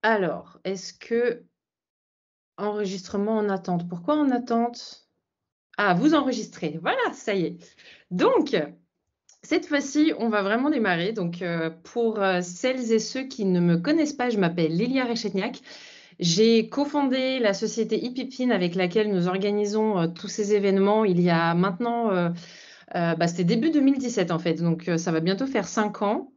Alors, est-ce que enregistrement en attente? Pourquoi en attente? Ah, vous enregistrez. Voilà, ça y est. Donc, cette fois-ci, on va vraiment démarrer. Donc, pour celles et ceux qui ne me connaissent pas, je m'appelle Lilia Rechetniak. J'ai cofondé la société Ipipine avec laquelle nous organisons tous ces événements il y a maintenant, c'était début 2017 en fait. Donc, ça va bientôt faire 5 ans.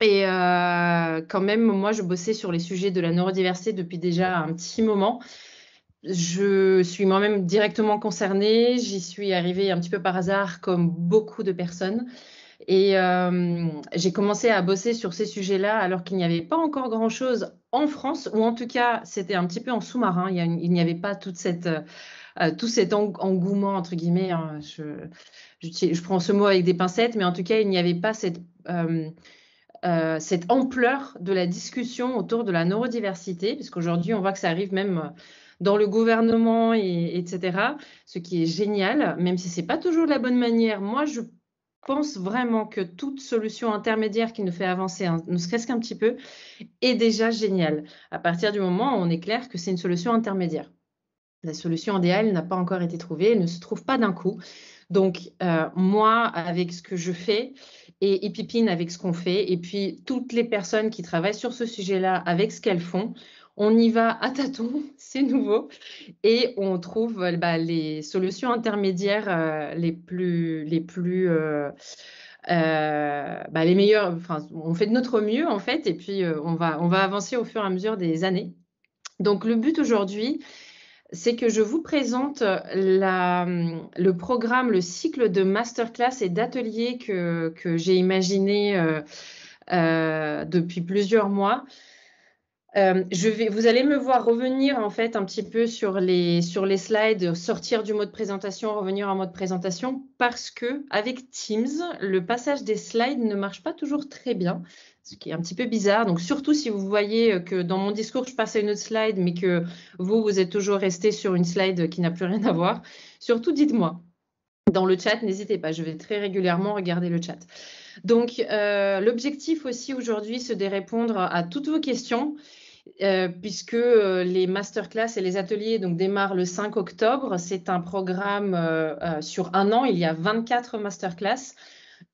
Et quand même, moi, je bossais sur les sujets de la neurodiversité depuis déjà un petit moment. Je suis moi-même directement concernée. J'y suis arrivée un petit peu par hasard, comme beaucoup de personnes. Et j'ai commencé à bosser sur ces sujets-là alors qu'il n'y avait pas encore grand-chose en France, ou en tout cas, c'était un petit peu en sous-marin. Il n'y avait pas tout cet engouement, entre guillemets, hein. Je prends ce mot avec des pincettes, mais en tout cas, il n'y avait pas cette ampleur de la discussion autour de la neurodiversité, puisqu'aujourd'hui, on voit que ça arrive même dans le gouvernement, etc., ce qui est génial, même si ce n'est pas toujours de la bonne manière. Moi, je pense vraiment que toute solution intermédiaire qui nous fait avancer, ne serait-ce qu'un petit peu, est déjà géniale. À partir du moment où on est clair que c'est une solution intermédiaire. La solution idéale n'a pas encore été trouvée, elle ne se trouve pas d'un coup. Donc, moi, avec ce que je fais, et Ipipine avec ce qu'on fait, et puis toutes les personnes qui travaillent sur ce sujet-là avec ce qu'elles font, on y va à tâtons, c'est nouveau, et on trouve les solutions intermédiaires les meilleures. Enfin, on fait de notre mieux, en fait, et puis on va avancer au fur et à mesure des années. Donc, le but aujourd'hui, c'est que je vous présente le programme, le cycle de masterclass et d'ateliers que j'ai imaginé depuis plusieurs mois. Vous allez me voir revenir en fait un petit peu sur les slides, sortir du mode présentation, revenir en mode présentation, parce que avec Teams, le passage des slides ne marche pas toujours très bien, ce qui est un petit peu bizarre. Donc surtout si vous voyez que dans mon discours, je passe à une autre slide, mais que vous êtes toujours resté sur une slide qui n'a plus rien à voir, surtout dites-moi. Dans le chat, n'hésitez pas, je vais très régulièrement regarder le chat. Donc, l'objectif aussi aujourd'hui, c'est de répondre à toutes vos questions. Puisque les masterclass et les ateliers donc, démarrent le 5 octobre. C'est un programme sur un an. Il y a 24 masterclass.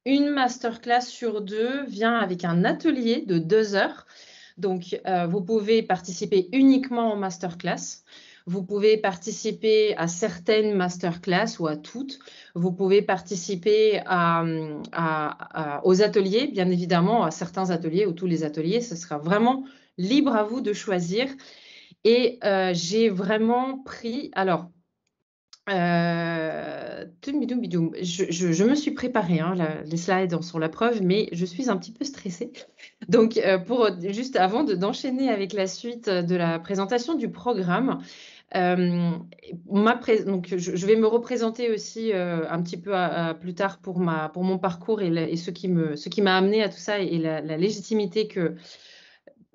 Une masterclass sur deux vient avec un atelier de 2 heures. Donc, vous pouvez participer uniquement aux masterclass. Vous pouvez participer à certaines masterclass ou à toutes. Vous pouvez participer aux ateliers, bien évidemment, à certains ateliers ou tous les ateliers. Ce sera vraiment libre à vous de choisir. Et j'ai vraiment pris. Alors, je me suis préparée, hein, les slides en sont la preuve, mais je suis un petit peu stressée. Donc, juste avant d'enchaîner avec la suite de la présentation du programme, donc je vais me représenter aussi un petit peu plus tard pour mon parcours et ce qui m'a amené à tout ça et la légitimité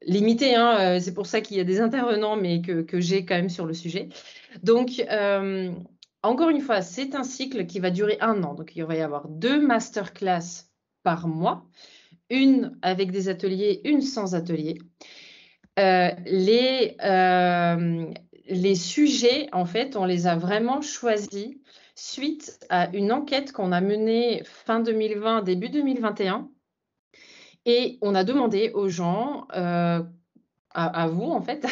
limitée, hein, c'est pour ça qu'il y a des intervenants, mais que j'ai quand même sur le sujet. Donc, encore une fois, c'est un cycle qui va durer un an. Donc, il va y avoir 2 masterclass par mois, une avec des ateliers, une sans atelier. Les sujets, en fait, on les a vraiment choisis suite à une enquête qu'on a menée fin 2020, début 2021. Et on a demandé aux gens, à vous en fait,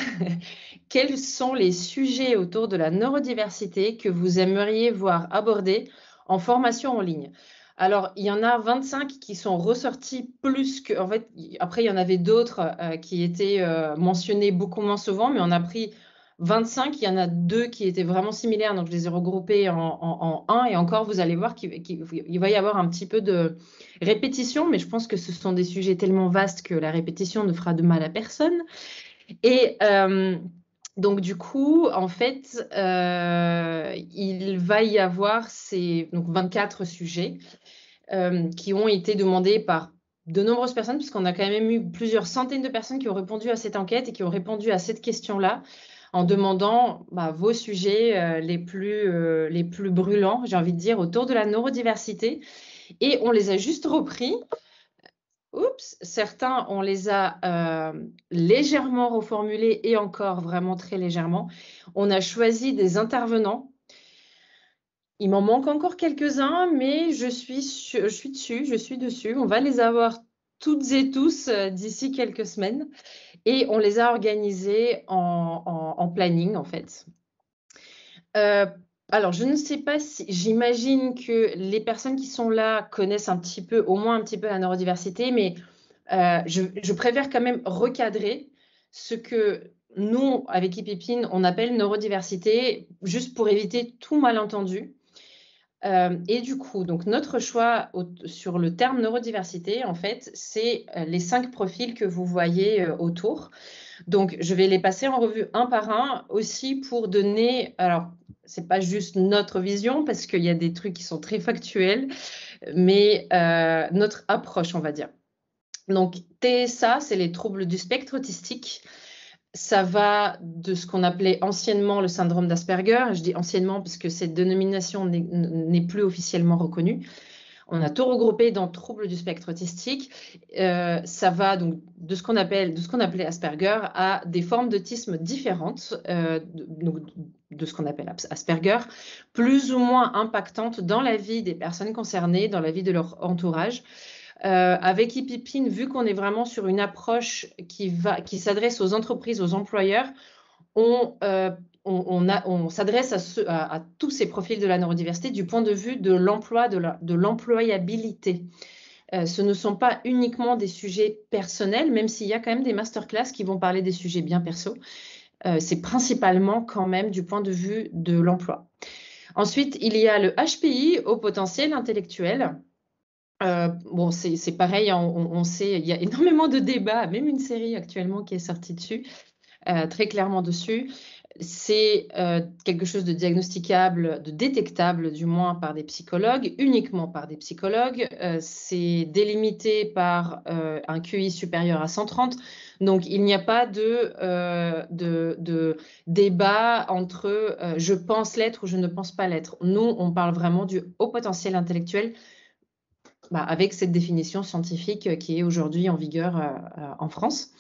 quels sont les sujets autour de la neurodiversité que vous aimeriez voir abordés en formation en ligne. Alors, il y en a 25 qui sont ressortis plus que. En fait, après, il y en avait d'autres qui étaient mentionnés beaucoup moins souvent, mais on a pris 25. Il y en a 2 qui étaient vraiment similaires, donc je les ai regroupés en un. Et encore, vous allez voir qu'il va y avoir un petit peu de répétition, mais je pense que ce sont des sujets tellement vastes que la répétition ne fera de mal à personne. Et donc, du coup, en fait, il va y avoir ces 24 sujets qui ont été demandés par de nombreuses personnes, puisqu'on a quand même eu plusieurs centaines de personnes qui ont répondu à cette enquête et qui ont répondu à cette question-là en demandant vos sujets les plus brûlants, j'ai envie de dire, autour de la neurodiversité. Et on les a juste repris. Oups, certains, on les a légèrement reformulés et encore vraiment très légèrement. On a choisi des intervenants. Il m'en manque encore quelques-uns, mais je suis dessus. On va les avoir toutes et tous d'ici quelques semaines. Et on les a organisés en planning, en fait. Alors, je ne sais pas si... J'imagine que les personnes qui sont là connaissent un petit peu, au moins un petit peu la neurodiversité, mais je préfère quand même recadrer ce que nous, avec IPPIN, on appelle neurodiversité, juste pour éviter tout malentendu. Et du coup, donc notre choix sur le terme neurodiversité, en fait, c'est les 5 profils que vous voyez autour. Donc, je vais les passer en revue un par un aussi pour donner, alors, c'est pas juste notre vision parce qu'il y a des trucs qui sont très factuels, mais notre approche, on va dire. Donc, TSA, c'est les troubles du spectre autistique. Ça va de ce qu'on appelait anciennement le syndrome d'Asperger. Je dis anciennement parce que cette dénomination n'est plus officiellement reconnue. On a tout regroupé dans troubles du spectre autistique. Ça va donc de ce qu'on appelait Asperger à des formes d'autisme différentes, de ce qu'on appelle Asperger, plus ou moins impactantes dans la vie des personnes concernées, dans la vie de leur entourage. Avec IPPIN, vu qu'on est vraiment sur une approche qui s'adresse aux entreprises, aux employeurs, on s'adresse à tous ces profils de la neurodiversité du point de vue de l'emploi, de l'employabilité. Ce ne sont pas uniquement des sujets personnels, même s'il y a quand même des masterclass qui vont parler des sujets bien perso. C'est principalement quand même du point de vue de l'emploi. Ensuite, il y a le HPI, haut potentiel intellectuel. Bon, c'est pareil, on sait, il y a énormément de débats, même une série actuellement qui est sortie dessus, très clairement dessus. C'est quelque chose de diagnosticable, de détectable du moins par des psychologues, uniquement par des psychologues. C'est délimité par un QI supérieur à 130. Donc, il n'y a pas de débat entre je pense l'être ou je ne pense pas l'être. Nous, on parle vraiment du haut potentiel intellectuel avec cette définition scientifique qui est aujourd'hui en vigueur en France.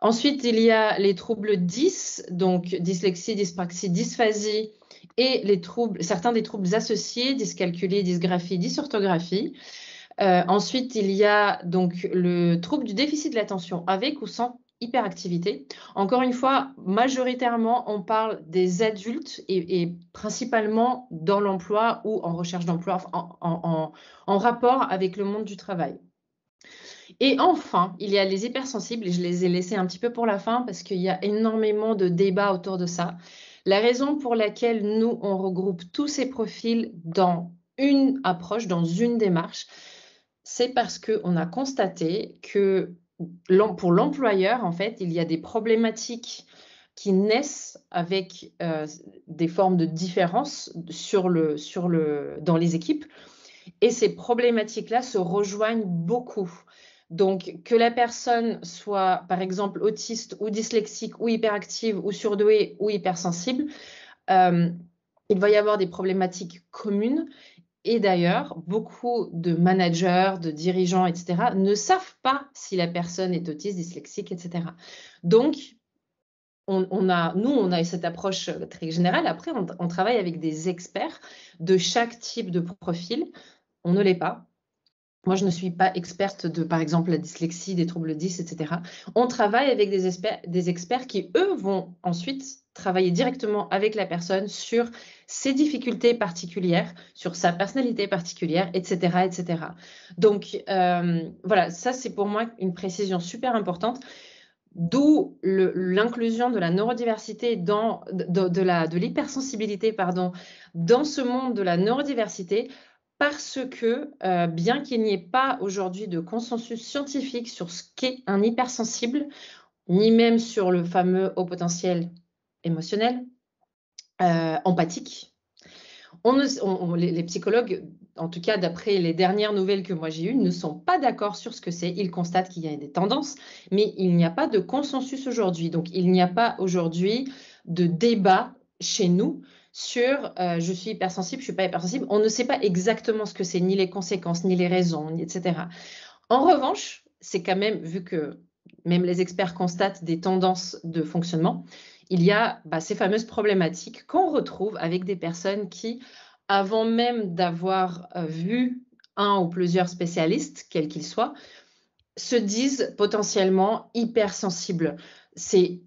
Ensuite, il y a les troubles 10, donc dyslexie, dyspraxie, dysphasie, et certains des troubles associés, dyscalculie, dysgraphie, dysorthographie. Ensuite, il y a donc le trouble du déficit de l'attention avec ou sans hyperactivité. Encore une fois, majoritairement, on parle des adultes et principalement dans l'emploi ou en recherche d'emploi, en rapport avec le monde du travail. Et enfin, il y a les hypersensibles, et je les ai laissés un petit peu pour la fin parce qu'il y a énormément de débats autour de ça. La raison pour laquelle nous, on regroupe tous ces profils dans une approche, dans une démarche, c'est parce qu'on a constaté que pour l'employeur, en fait, il y a des problématiques qui naissent avec des formes de différence dans les équipes. Et ces problématiques-là se rejoignent beaucoup. Donc, que la personne soit, par exemple, autiste ou dyslexique ou hyperactive ou surdouée ou hypersensible, il va y avoir des problématiques communes. Et d'ailleurs, beaucoup de managers, de dirigeants, etc., ne savent pas si la personne est autiste, dyslexique, etc. Donc, on a cette approche très générale. Après, on travaille avec des experts de chaque type de profil. On ne l'est pas. Moi, je ne suis pas experte de, par exemple, la dyslexie, des troubles 10, etc. On travaille avec des experts qui, eux, vont ensuite travailler directement avec la personne sur ses difficultés particulières, sur sa personnalité particulière, etc., etc. Donc, voilà, ça, c'est pour moi une précision super importante. D'où l'inclusion de la neurodiversité de l'hypersensibilité, pardon, dans ce monde de la neurodiversité, parce que bien qu'il n'y ait pas aujourd'hui de consensus scientifique sur ce qu'est un hypersensible, ni même sur le fameux haut potentiel émotionnel, empathique, les psychologues, en tout cas d'après les dernières nouvelles que moi j'ai eues, ne sont pas d'accord sur ce que c'est. Ils constatent qu'il y a des tendances, mais il n'y a pas de consensus aujourd'hui. Donc, il n'y a pas aujourd'hui de débat chez nous sur je suis hypersensible, je ne suis pas hypersensible. On ne sait pas exactement ce que c'est, ni les conséquences, ni les raisons, etc. En revanche, c'est quand même, vu que même les experts constatent des tendances de fonctionnement, il y a ces fameuses problématiques qu'on retrouve avec des personnes qui, avant même d'avoir vu un ou plusieurs spécialistes, quels qu'ils soient, se disent potentiellement hypersensibles. C'est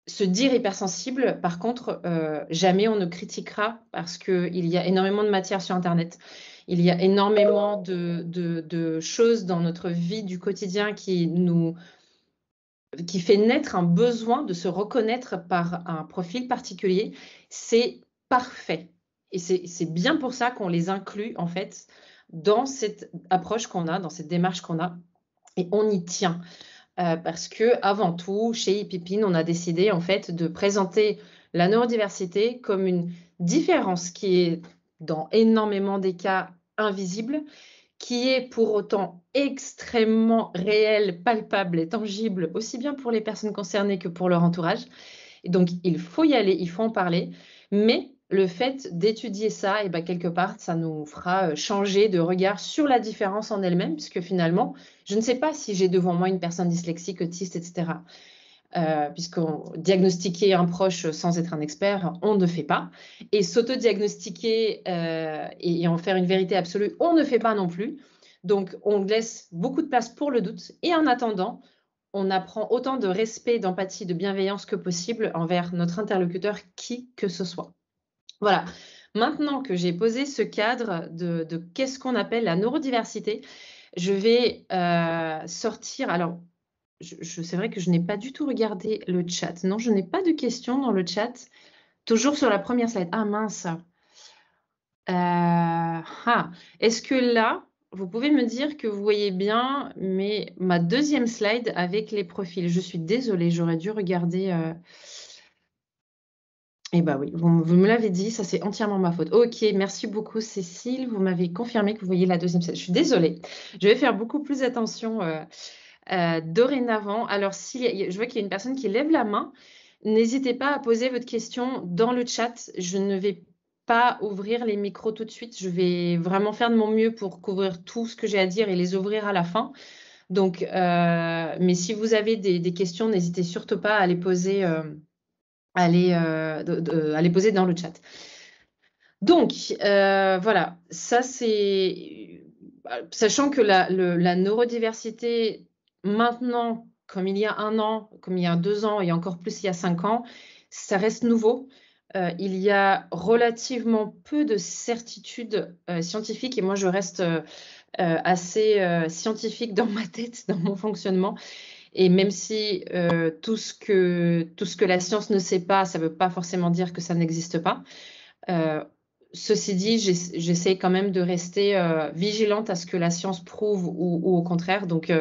se dire hypersensible, par contre, jamais on ne critiquera parce qu'il y a énormément de matière sur Internet. Il y a énormément de choses dans notre vie du quotidien qui fait naître un besoin de se reconnaître par un profil particulier. C'est parfait. Et c'est bien pour ça qu'on les inclut, en fait, dans cette approche qu'on a, dans cette démarche qu'on a. Et on y tient. Parce que avant tout, chez Epipine, on a décidé en fait de présenter la neurodiversité comme une différence qui est dans énormément des cas invisible, qui est pour autant extrêmement réelle, palpable et tangible, aussi bien pour les personnes concernées que pour leur entourage. Et donc, il faut y aller, il faut en parler, mais le fait d'étudier ça, et quelque part, ça nous fera changer de regard sur la différence en elle-même, puisque finalement, je ne sais pas si j'ai devant moi une personne dyslexique, autiste, etc. Puisqu'on diagnostiquer un proche sans être un expert, on ne fait pas. Et s'auto-diagnostiquer et en faire une vérité absolue, on ne fait pas non plus. Donc, on laisse beaucoup de place pour le doute. Et en attendant, on apprend autant de respect, d'empathie, de bienveillance que possible envers notre interlocuteur, qui que ce soit. Voilà. Maintenant que j'ai posé ce cadre de qu'est-ce qu'on appelle la neurodiversité, je vais sortir. Alors, c'est vrai que je n'ai pas du tout regardé le chat. Non, je n'ai pas de questions dans le chat. Toujours sur la première slide. Ah mince. Est-ce que là, vous pouvez me dire que vous voyez bien ma deuxième slide avec les profils? Je suis désolée, j'aurais dû regarder. Eh bien oui, vous me l'avez dit, ça c'est entièrement ma faute. Ok, merci beaucoup Cécile, vous m'avez confirmé que vous voyez la deuxième slide. Je suis désolée, je vais faire beaucoup plus attention dorénavant. Alors, si je vois qu'il y a une personne qui lève la main, n'hésitez pas à poser votre question dans le chat. Je ne vais pas ouvrir les micros tout de suite. Je vais vraiment faire de mon mieux pour couvrir tout ce que j'ai à dire et les ouvrir à la fin. Donc, mais si vous avez des questions, n'hésitez surtout pas à les poser, à les poser dans le chat. Donc, voilà, ça c'est... Sachant que la neurodiversité, maintenant, comme il y a 1 an, comme il y a 2 ans et encore plus il y a 5 ans, ça reste nouveau. Il y a relativement peu de certitudes scientifiques et moi, je reste assez scientifique dans ma tête, dans mon fonctionnement. Et même si tout ce que la science ne sait pas, ça ne veut pas forcément dire que ça n'existe pas. Ceci dit, j'essaie quand même de rester vigilante à ce que la science prouve ou au contraire. Donc,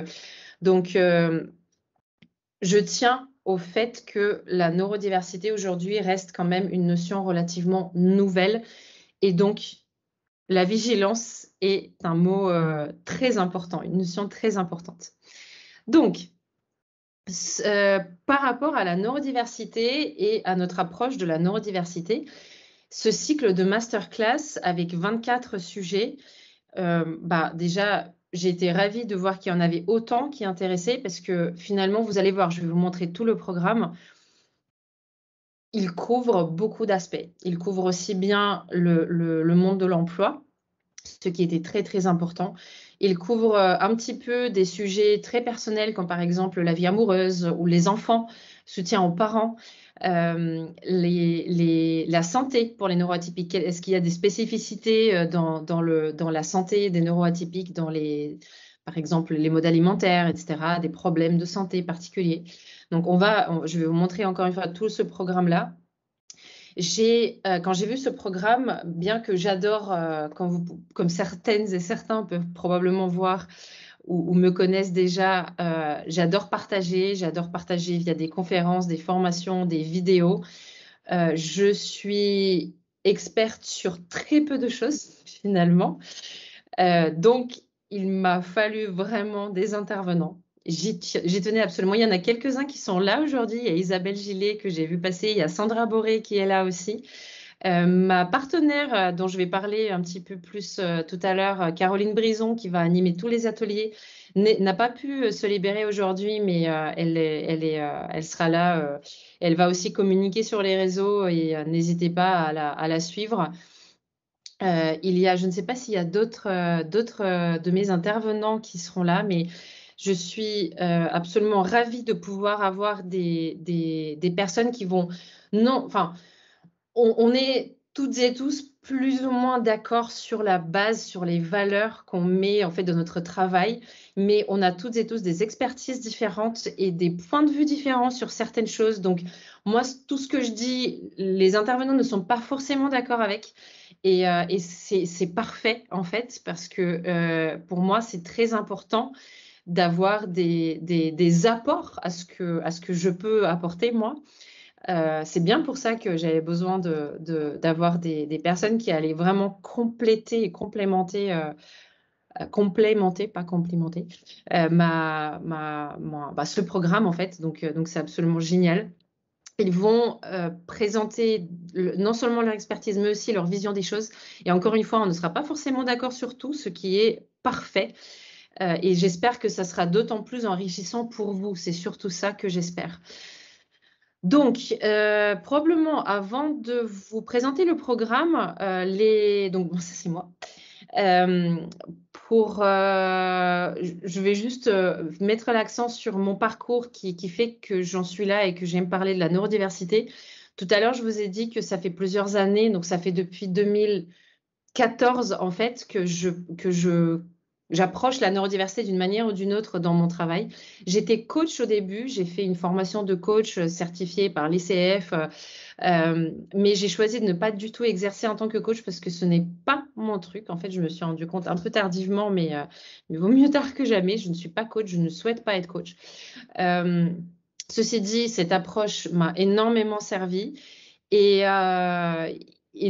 je tiens au fait que la neurodiversité aujourd'hui reste quand même une notion relativement nouvelle. Et donc, la vigilance est un mot très important, une notion très importante. Donc, par rapport à la neurodiversité et à notre approche de la neurodiversité, ce cycle de masterclass avec 24 sujets, déjà, j'ai été ravie de voir qu'il y en avait autant qui intéressaient parce que finalement, vous allez voir, je vais vous montrer tout le programme. Il couvre beaucoup d'aspects. Il couvre aussi bien le monde de l'emploi, ce qui était très, très important. Il couvre un petit peu des sujets très personnels, comme par exemple la vie amoureuse ou les enfants, soutien aux parents, la santé pour les neuroatypiques. Est-ce qu'il y a des spécificités dans la santé des neuroatypiques, par exemple les modes alimentaires, etc., des problèmes de santé particuliers. Donc, je vais vous montrer encore une fois tout ce programme-là. Quand j'ai vu ce programme, bien que j'adore, comme certaines et certains peuvent probablement voir ou me connaissent déjà, j'adore partager via des conférences, des formations, des vidéos. Je suis experte sur très peu de choses finalement. Donc, il m'a fallu vraiment des intervenants. J'y tenais absolument. Il y en a quelques-uns qui sont là aujourd'hui. Il y a Isabelle Gillet que j'ai vu passer. Il y a Sandra Boré qui est là aussi. Ma partenaire, dont je vais parler un petit peu plus tout à l'heure, Caroline Brison, qui va animer tous les ateliers, n'a pas pu se libérer aujourd'hui, mais elle sera là. Elle va aussi communiquer sur les réseaux et n'hésitez pas à la suivre. Je ne sais pas s'il y a d'autres de mes intervenants qui seront là, mais je suis absolument ravie de pouvoir avoir des personnes qui vont... Non, enfin, on est toutes et tous plus ou moins d'accord sur la base, sur les valeurs qu'on met en fait dans notre travail, mais on a toutes et tous des expertises différentes et des points de vue différents sur certaines choses. Donc, moi, tout ce que je dis, les intervenants ne sont pas forcément d'accord avec. Et c'est parfait, en fait, parce que pour moi, c'est très important d'avoir des apports à ce que je peux apporter, moi. C'est bien pour ça que j'avais besoin d'avoir des personnes qui allaient vraiment compléter et complémenter, complémenter, pas complimenter, ce programme, en fait. Donc c'est absolument génial. Ils vont présenter non seulement leur expertise, mais aussi leur vision des choses. Et encore une fois, on ne sera pas forcément d'accord sur tout, ce qui est parfait. Et j'espère que ça sera d'autant plus enrichissant pour vous. C'est surtout ça que j'espère. Donc, probablement, avant de vous présenter le programme, donc bon, ça c'est moi. Je vais juste mettre l'accent sur mon parcours qui fait que j'en suis là et que j'aime parler de la neurodiversité. Tout à l'heure, je vous ai dit que ça fait plusieurs années, donc ça fait depuis 2014 en fait j'approche la neurodiversité d'une manière ou d'une autre dans mon travail. J'étais coach au début, j'ai fait une formation de coach certifiée par l'ICF, mais j'ai choisi de ne pas du tout exercer en tant que coach parce que ce n'est pas mon truc. En fait, je me suis rendu compte un peu tardivement, mais il vaut mieux tard que jamais. Je ne suis pas coach, je ne souhaite pas être coach. Ceci dit, cette approche m'a énormément servi et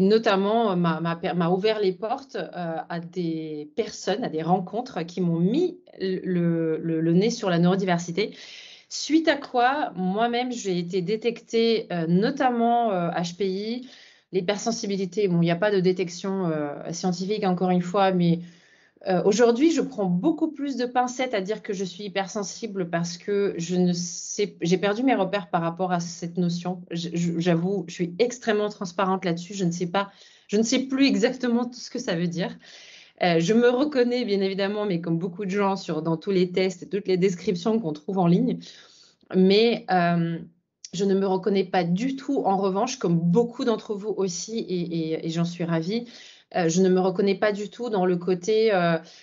notamment m'a ouvert les portes à des personnes, à des rencontres qui m'ont mis le nez sur la neurodiversité. Suite à quoi, moi-même, j'ai été détectée, notamment HPI, l'hypersensibilité. Bon, il n'y a pas de détection scientifique, encore une fois, mais aujourd'hui, je prends beaucoup plus de pincettes à dire que je suis hypersensible parce que j'ai perdu mes repères par rapport à cette notion. J'avoue, je suis extrêmement transparente là-dessus. Je ne sais plus exactement tout ce que ça veut dire. Je me reconnais bien évidemment, mais comme beaucoup de gens, dans tous les tests et toutes les descriptions qu'on trouve en ligne. Mais je ne me reconnais pas du tout, en revanche, comme beaucoup d'entre vous aussi, et j'en suis ravie. Je ne me reconnais pas du tout dans le côté,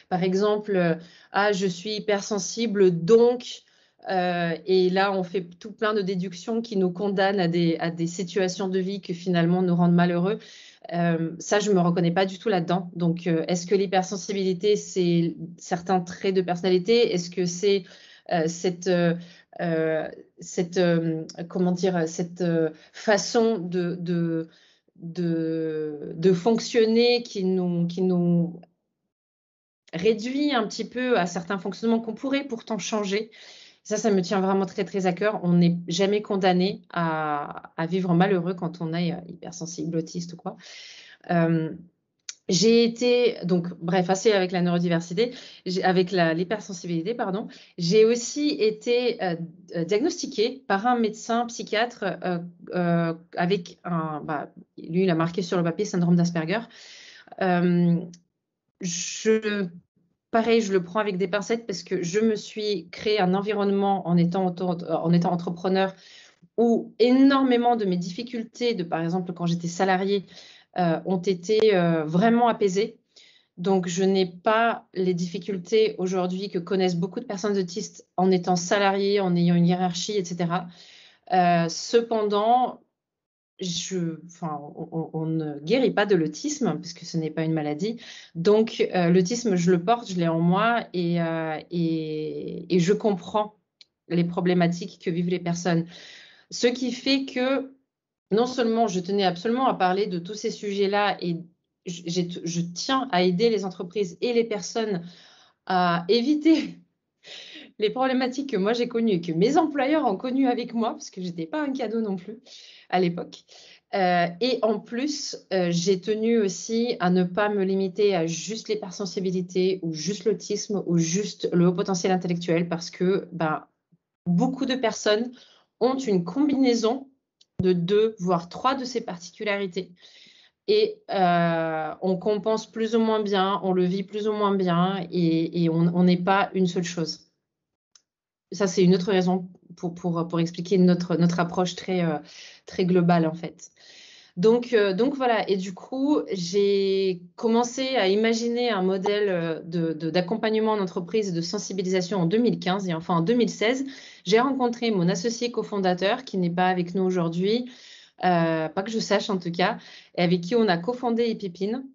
par exemple, je suis hypersensible, donc, et là, on fait tout plein de déductions qui nous condamnent à des situations de vie qui finalement nous rendent malheureux. Ça, je ne me reconnais pas du tout là-dedans. Donc, est-ce que l'hypersensibilité, c'est certains traits de personnalité? Est-ce que c'est comment dire, cette façon de fonctionner qui nous réduit un petit peu à certains fonctionnements qu'on pourrait pourtant changer? Ça me tient vraiment très, très à cœur. On n'est jamais condamné à vivre malheureux quand on est hypersensible, autiste ou quoi. J'ai été, donc, bref, assez avec la neurodiversité, avec l'hypersensibilité, pardon. J'ai aussi été diagnostiquée par un médecin psychiatre avec lui, il a marqué sur le papier syndrome d'Asperger. Pareil, je le prends avec des pincettes parce que je me suis créé un environnement en étant entrepreneur où énormément de mes difficultés, par exemple, quand j'étais salariée, ont été vraiment apaisées. Donc, je n'ai pas les difficultés aujourd'hui que connaissent beaucoup de personnes autistes en étant salariées, en ayant une hiérarchie, etc. Cependant, on ne guérit pas de l'autisme puisque ce n'est pas une maladie. Donc, l'autisme, je le porte, je l'ai en moi et je comprends les problématiques que vivent les personnes. Ce qui fait que non seulement je tenais absolument à parler de tous ces sujets-là et je tiens à aider les entreprises et les personnes à éviter les problématiques que moi j'ai connues et que mes employeurs ont connues avec moi, parce que je n'étais pas un cadeau non plus à l'époque. Et en plus, j'ai tenu aussi à ne pas me limiter à juste l'hypersensibilité ou juste l'autisme ou juste le haut potentiel intellectuel parce que beaucoup de personnes ont une combinaison de 2, voire 3 de ces particularités. Et on compense plus ou moins bien, on le vit plus ou moins bien et on n'est pas une seule chose. Ça, c'est une autre raison pour expliquer notre approche très globale, en fait. Donc voilà, et du coup, j'ai commencé à imaginer un modèle d'accompagnement en entreprise et de sensibilisation en 2015. Et enfin, en 2016, j'ai rencontré mon associé cofondateur, qui n'est pas avec nous aujourd'hui, pas que je sache en tout cas, et avec qui on a cofondé ePépine.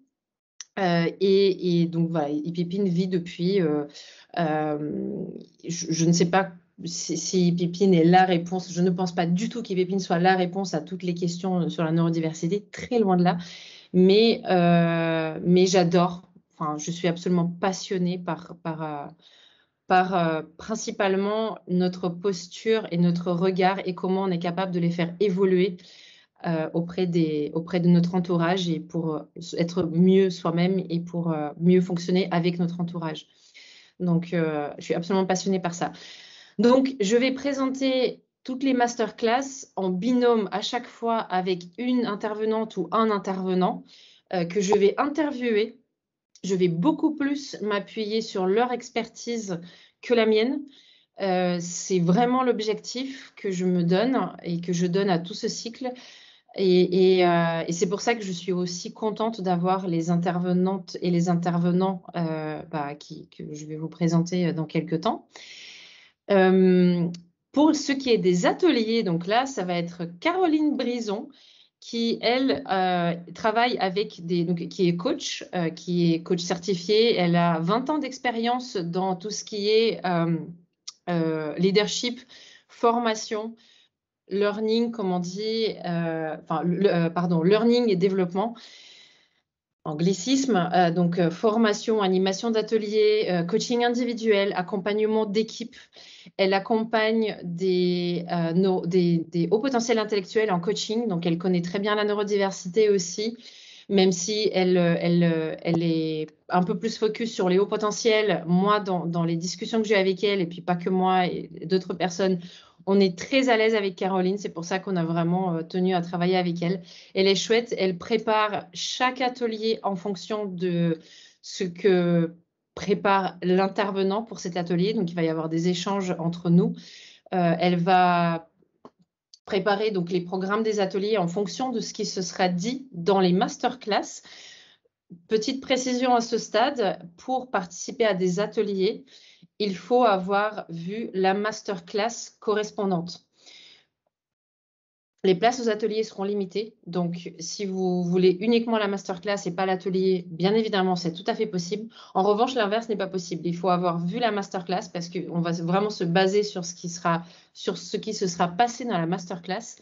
Et donc voilà, ePépine vit depuis, je ne sais pas si ePépine est la réponse. Je ne pense pas du tout qu'ePépine soit la réponse à toutes les questions sur la neurodiversité, très loin de là. Mais j'adore, enfin, je suis absolument passionnée par principalement notre posture et notre regard et comment on est capable de les faire évoluer auprès de notre entourage et pour être mieux soi-même et pour mieux fonctionner avec notre entourage. Donc, je suis absolument passionnée par ça. Donc, je vais présenter toutes les masterclass en binôme à chaque fois avec une intervenante ou un intervenant que je vais interviewer. Je vais beaucoup plus m'appuyer sur leur expertise que la mienne. C'est vraiment l'objectif que je me donne et que je donne à tout ce cycle. Et c'est pour ça que je suis aussi contente d'avoir les intervenantes et les intervenants que je vais vous présenter dans quelques temps. Pour ce qui est des ateliers, donc là, ça va être Caroline Brison qui, elle, travaille avec qui est coach certifiée. Elle a 20 ans d'expérience dans tout ce qui est leadership, formation, learning, comme on dit, learning et développement, anglicisme, donc formation, animation d'ateliers, coaching individuel, accompagnement d'équipe. Elle accompagne des hauts potentiels intellectuels en coaching, donc elle connaît très bien la neurodiversité aussi, même si elle est un peu plus focus sur les hauts potentiels. Moi, dans les discussions que j'ai avec elle, et puis pas que moi et d'autres personnes, on est très à l'aise avec Caroline. C'est pour ça qu'on a vraiment tenu à travailler avec elle. Elle est chouette. Elle prépare chaque atelier en fonction de ce que prépare l'intervenant pour cet atelier. Donc, il va y avoir des échanges entre nous. Elle va préparer donc les programmes des ateliers en fonction de ce qui se sera dit dans les masterclass. Petite précision à ce stade, pour participer à des ateliers, il faut avoir vu la masterclass correspondante. Les places aux ateliers seront limitées, donc si vous voulez uniquement la masterclass et pas l'atelier, bien évidemment, c'est tout à fait possible. En revanche, l'inverse n'est pas possible. Il faut avoir vu la masterclass parce qu'on va vraiment se baser sur ce qui se sera passé dans la masterclass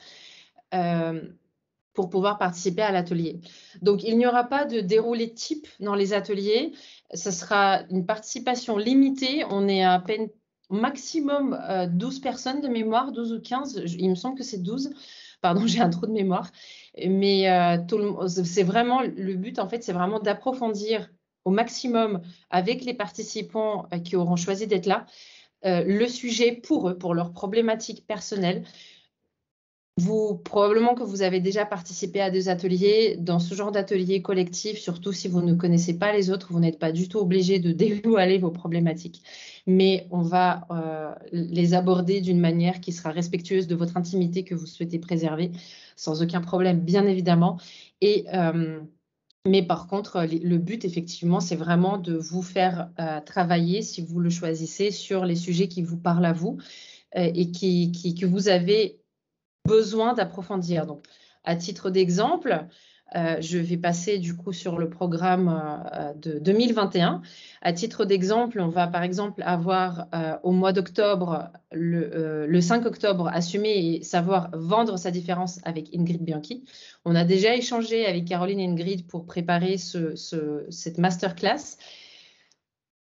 pour pouvoir participer à l'atelier. Donc, il n'y aura pas de déroulé type dans les ateliers. Ce sera une participation limitée. On est à peine maximum 12 personnes de mémoire, 12 ou 15. Il me semble que c'est 12. Pardon, j'ai un trou de mémoire. Mais c'est vraiment le but, en fait, c'est vraiment d'approfondir au maximum avec les participants qui auront choisi d'être là, le sujet pour eux, pour leurs problématiques personnelles. Probablement que vous avez déjà participé à des ateliers. Dans ce genre d'atelier collectif, surtout si vous ne connaissez pas les autres, vous n'êtes pas du tout obligé de dévoiler vos problématiques. Mais on va les aborder d'une manière qui sera respectueuse de votre intimité que vous souhaitez préserver, sans aucun problème, bien évidemment. Mais par contre, le but, effectivement, c'est vraiment de vous faire travailler, si vous le choisissez, sur les sujets qui vous parlent à vous et que vous avez besoin d'approfondir. Donc, à titre d'exemple, je vais passer du coup sur le programme de 2021. À titre d'exemple, on va par exemple avoir au mois d'octobre, le 5 octobre, assumer et savoir vendre sa différence avec Ingrid Bianchi. On a déjà échangé avec Caroline et Ingrid pour préparer cette masterclass.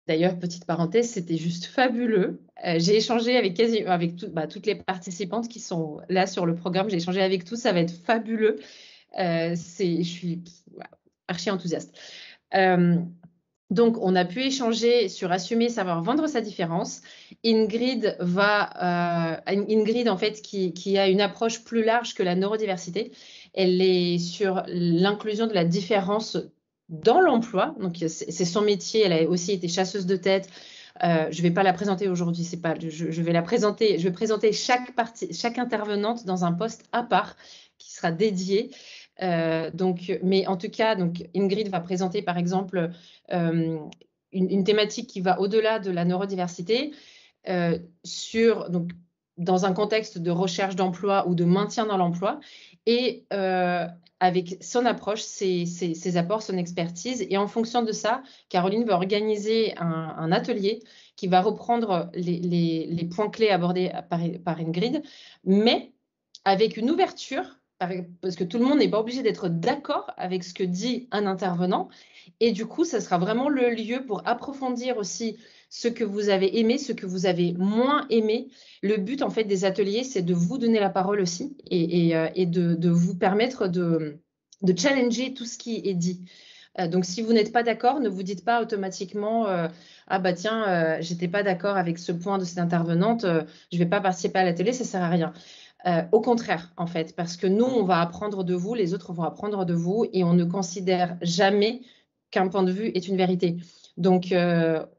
D'ailleurs, petite parenthèse, c'était juste fabuleux. J'ai échangé avec toutes les participantes qui sont là sur le programme. J'ai échangé avec tous, ça va être fabuleux. Je suis archi enthousiaste. Donc, on a pu échanger sur assumer, savoir vendre sa différence. Ingrid, en fait, qui a une approche plus large que la neurodiversité. Elle est sur l'inclusion de la différence dans l'emploi. Donc, c'est son métier. Elle a aussi été chasseuse de tête. Je ne vais pas la présenter aujourd'hui. Je vais la présenter. Je vais présenter chaque intervenante dans un poste à part qui sera dédié. Mais en tout cas, donc Ingrid va présenter par exemple une thématique qui va au-delà de la neurodiversité donc, dans un contexte de recherche d'emploi ou de maintien dans l'emploi et avec son approche, ses apports, son expertise. Et en fonction de ça, Caroline va organiser un atelier qui va reprendre les points clés abordés par Ingrid, mais avec une ouverture parce que tout le monde n'est pas obligé d'être d'accord avec ce que dit un intervenant. Et du coup, ça sera vraiment le lieu pour approfondir aussi ce que vous avez aimé, ce que vous avez moins aimé. Le but, en fait, des ateliers, c'est de vous donner la parole aussi et de vous permettre de challenger tout ce qui est dit. Donc, si vous n'êtes pas d'accord, ne vous dites pas automatiquement ah bah tiens, j'étais pas d'accord avec ce point de cette intervenante, je vais pas participer à l'atelier, ça sert à rien. Au contraire, en fait, parce que nous, on va apprendre de vous, les autres vont apprendre de vous, et on ne considère jamais qu'un point de vue est une vérité. Donc,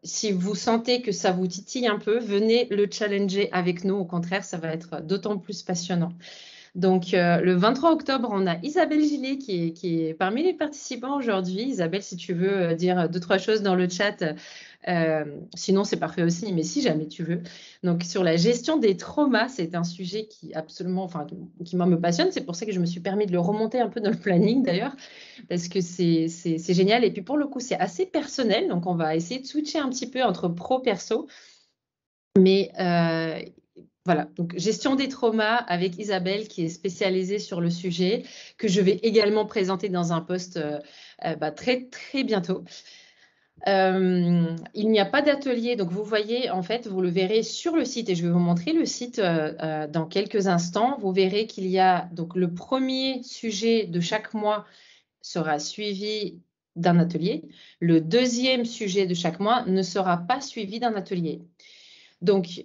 si vous sentez que ça vous titille un peu, venez le challenger avec nous. Au contraire, ça va être d'autant plus passionnant. Donc, le 23 octobre, on a Isabelle Gillet qui est parmi les participants aujourd'hui. Isabelle, si tu veux dire 2-3 choses dans le chat, sinon c'est parfait aussi, mais si jamais tu veux. Donc, sur la gestion des traumas, c'est un sujet qui moi me passionne. C'est pour ça que je me suis permis de le remonter un peu dans le planning d'ailleurs, parce que c'est génial. Et puis pour le coup, c'est assez personnel. Donc, on va essayer de switcher un petit peu entre pro-perso. Mais voilà, donc gestion des traumas avec Isabelle qui est spécialisée sur le sujet, que je vais également présenter dans un post très, très bientôt. Il n'y a pas d'atelier, donc vous voyez, en fait, vous le verrez sur le site et je vais vous montrer le site dans quelques instants. Vous verrez qu'il y a, donc le premier sujet de chaque mois sera suivi d'un atelier. Le deuxième sujet de chaque mois ne sera pas suivi d'un atelier. Donc,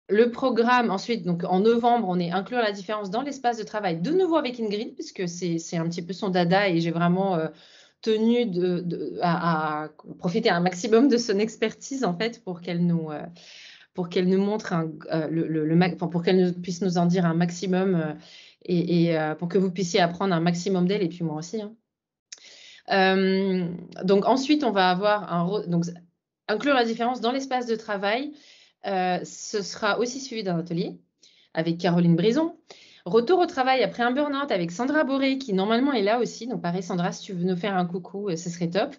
le programme, ensuite, donc en novembre, on est inclure la différence dans l'espace de travail, de nouveau avec Ingrid, puisque c'est un petit peu son dada et j'ai vraiment tenu à profiter un maximum de son expertise, en fait, pour qu'elle nous montre pour qu'elle puisse nous en dire un maximum et pour que vous puissiez apprendre un maximum d'elle et puis moi aussi. Hein. Donc ensuite, on va avoir inclure la différence dans l'espace de travail. Ce sera aussi suivi d'un atelier avec Caroline Brison. Retour au travail après un burn-out avec Sandra Boré, qui normalement est là aussi. Donc pareil, Sandra, si tu veux nous faire un coucou, ce serait top.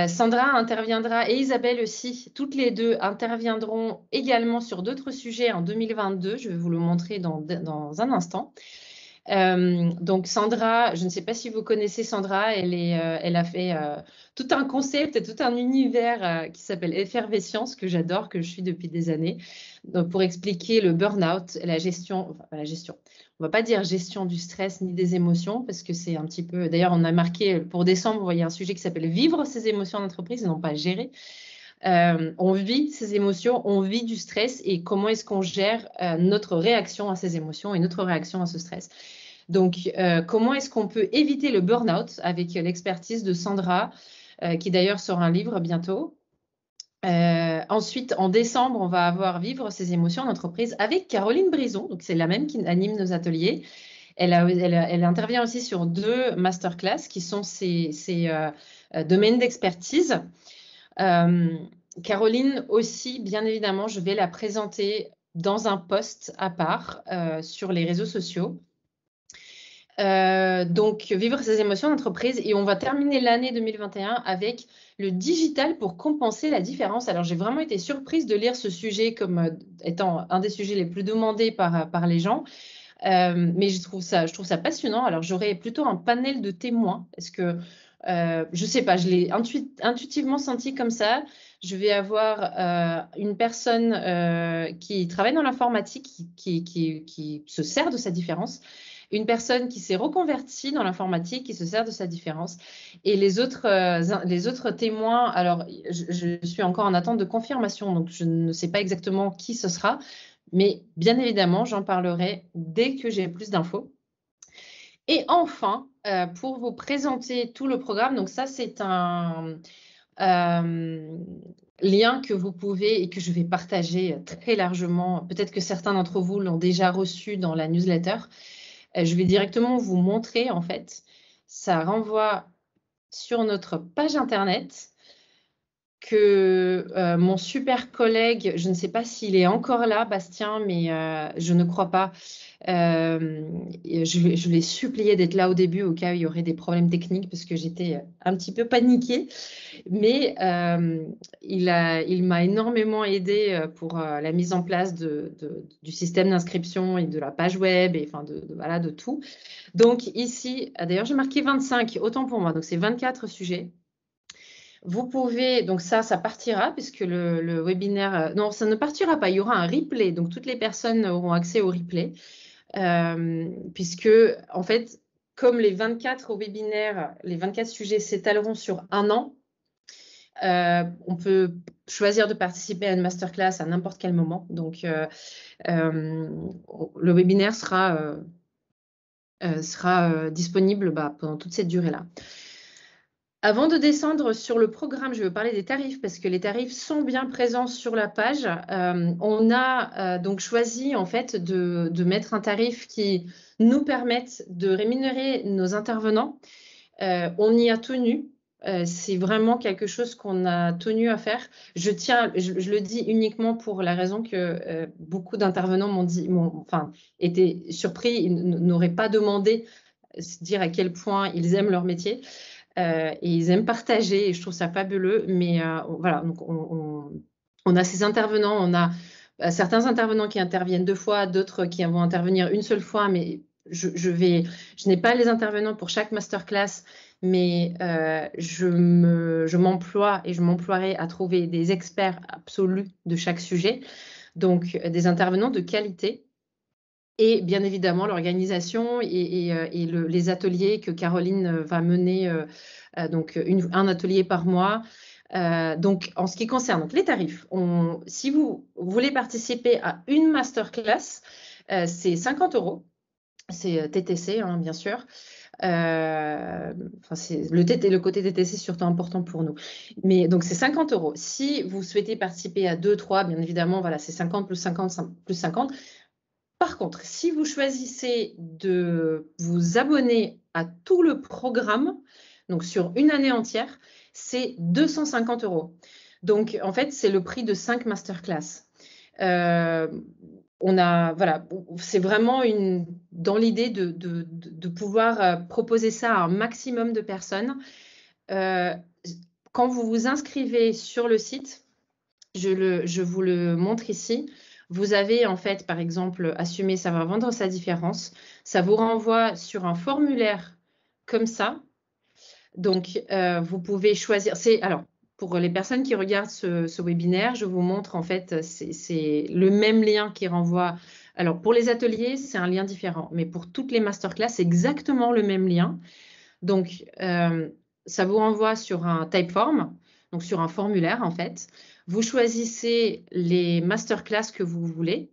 Sandra interviendra et Isabelle aussi. Toutes les deux interviendront également sur d'autres sujets en 2022. Je vais vous le montrer dans un instant. Donc Sandra, je ne sais pas si vous connaissez Sandra, elle a fait tout un concept et tout un univers qui s'appelle Effervescience, que j'adore, que je suis depuis des années, donc, pour expliquer le burn-out, la gestion. On va pas dire gestion du stress ni des émotions, parce que c'est un petit peu, d'ailleurs on a marqué pour décembre, vous voyez un sujet qui s'appelle vivre ses émotions en entreprise et non pas gérer. On vit ces émotions, on vit du stress et comment est-ce qu'on gère notre réaction à ces émotions et notre réaction à ce stress. Donc, comment est-ce qu'on peut éviter le burn-out avec l'expertise de Sandra, qui d'ailleurs sort un livre bientôt. Ensuite, en décembre, on va avoir Vivre ses émotions en entreprise avec Caroline Brison. Donc, c'est la même qui anime nos ateliers. Elle intervient aussi sur 2 masterclass qui sont ses domaines d'expertise. Caroline aussi, bien évidemment, je vais la présenter dans un post à part sur les réseaux sociaux. Donc, vivre ses émotions en entreprise et on va terminer l'année 2021 avec le digital pour compenser la différence. Alors, j'ai vraiment été surprise de lire ce sujet comme étant un des sujets les plus demandés par les gens. Mais je trouve ça passionnant. Alors, j'aurais plutôt un panel de témoins parce que je sais pas, je l'ai intuitivement senti comme ça. Je vais avoir une personne qui travaille dans l'informatique qui se sert de sa différence. une personne qui s'est reconvertie dans l'informatique, qui se sert de sa différence. Et les autres témoins, alors je suis encore en attente de confirmation, donc je ne sais pas exactement qui ce sera, mais bien évidemment, j'en parlerai dès que j'ai plus d'infos. Et enfin, pour vous présenter tout le programme, donc ça c'est un lien que vous pouvez et que je vais partager très largement. Peut-être que certains d'entre vous l'ont déjà reçu dans la newsletter. Je vais directement vous montrer en fait. Ça renvoie sur notre page internet que mon super collègue, je ne sais pas s'il est encore là, Bastien, mais je ne crois pas. Je l'ai supplié d'être là au début au cas où il y aurait des problèmes techniques parce que j'étais un petit peu paniquée. Mais il m'a énormément aidé pour la mise en place du système d'inscription et de la page web et enfin voilà, de tout. Donc ici, d'ailleurs, j'ai marqué 25, autant pour moi. Donc c'est 24 sujets. Vous pouvez, donc ça partira puisque le webinaire, non, ça ne partira pas, il y aura un replay, donc toutes les personnes auront accès au replay, puisque en fait, comme les 24 webinaires, les 24 sujets s'étaleront sur un an, on peut choisir de participer à une masterclass à n'importe quel moment, donc le webinaire sera disponible pendant toute cette durée-là. Avant de descendre sur le programme, je vais vous parler des tarifs parce que les tarifs sont bien présents sur la page. On a donc choisi en fait de mettre un tarif qui nous permette de rémunérer nos intervenants. On y a tenu. C'est vraiment quelque chose qu'on a tenu à faire. Je le dis uniquement pour la raison que beaucoup d'intervenants étaient surpris, ils n'auraient pas demandé dire à quel point ils aiment leur métier. Et ils aiment partager et je trouve ça fabuleux. Mais voilà, donc on a ces intervenants, on a certains intervenants qui interviennent 2 fois, d'autres qui vont intervenir une seule fois, mais je n'ai pas les intervenants pour chaque masterclass, mais je m'emploie et je m'emploierai à trouver des experts absolus de chaque sujet, donc des intervenants de qualité. Et bien évidemment, l'organisation et les ateliers que Caroline va mener, donc un atelier par mois. Donc, en ce qui concerne donc, les tarifs, si vous voulez participer à une masterclass, c'est 50 €. C'est TTC, hein, bien sûr. Le côté TTC est surtout important pour nous. Mais donc, c'est 50 €. Si vous souhaitez participer à 2, 3, bien évidemment, voilà, c'est 50 plus 50 plus 50. Par contre, si vous choisissez de vous abonner à tout le programme, donc sur une année entière, c'est 250 €. Donc, en fait, c'est le prix de 5 masterclass. Voilà, c'est vraiment dans l'idée de pouvoir proposer ça à un maximum de personnes. Quand vous vous inscrivez sur le site, je vous le montre ici. Vous avez en fait, par exemple, assumer, savoir vendre sa différence. Ça vous renvoie sur un formulaire comme ça. Donc, vous pouvez choisir. Alors, pour les personnes qui regardent ce webinaire, je vous montre en fait, c'est le même lien qui renvoie. Alors, pour les ateliers, c'est un lien différent. Mais pour toutes les masterclass, c'est exactement le même lien. Donc, ça vous renvoie sur un Typeform, donc sur un formulaire en fait. Vous choisissez les masterclass que vous voulez.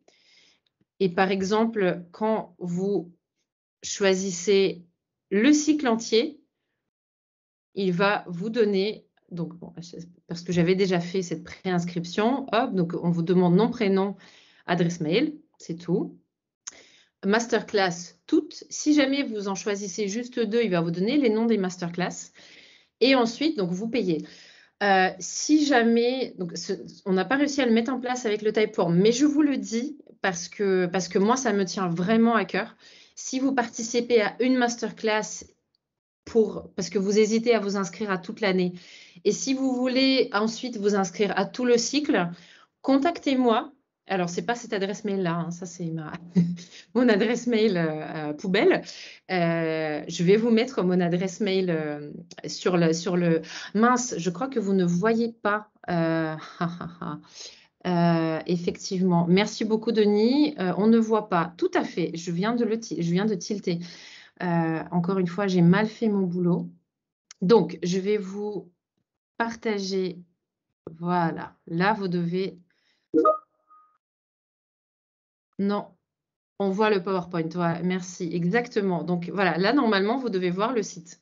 Et par exemple, quand vous choisissez le cycle entier, il va vous donner, donc bon, parce que j'avais déjà fait cette préinscription, hop, donc on vous demande nom, prénom, adresse mail, c'est tout. Masterclass toutes. Si jamais vous en choisissez juste 2, il va vous donner les noms des masterclass. Et ensuite, donc vous payez. Si jamais, donc on n'a pas réussi à le mettre en place avec le Typeform, mais je vous le dis parce que moi, ça me tient vraiment à cœur. Si vous participez à une masterclass parce que vous hésitez à vous inscrire à toute l'année, et si vous voulez ensuite vous inscrire à tout le cycle, contactez-moi. Alors, ce n'est pas cette adresse mail-là, hein, ça c'est mon adresse mail poubelle. Je vais vous mettre mon adresse mail sur le... Mince, je crois que vous ne voyez pas. Effectivement. Merci beaucoup, Denis. On ne voit pas. Tout à fait. Je viens de tilter. Encore une fois, j'ai mal fait mon boulot. Donc, je vais vous partager. Voilà. Là, vous devez... Non, on voit le PowerPoint. Voilà, merci. Exactement. Donc, voilà. Là, normalement, vous devez voir le site.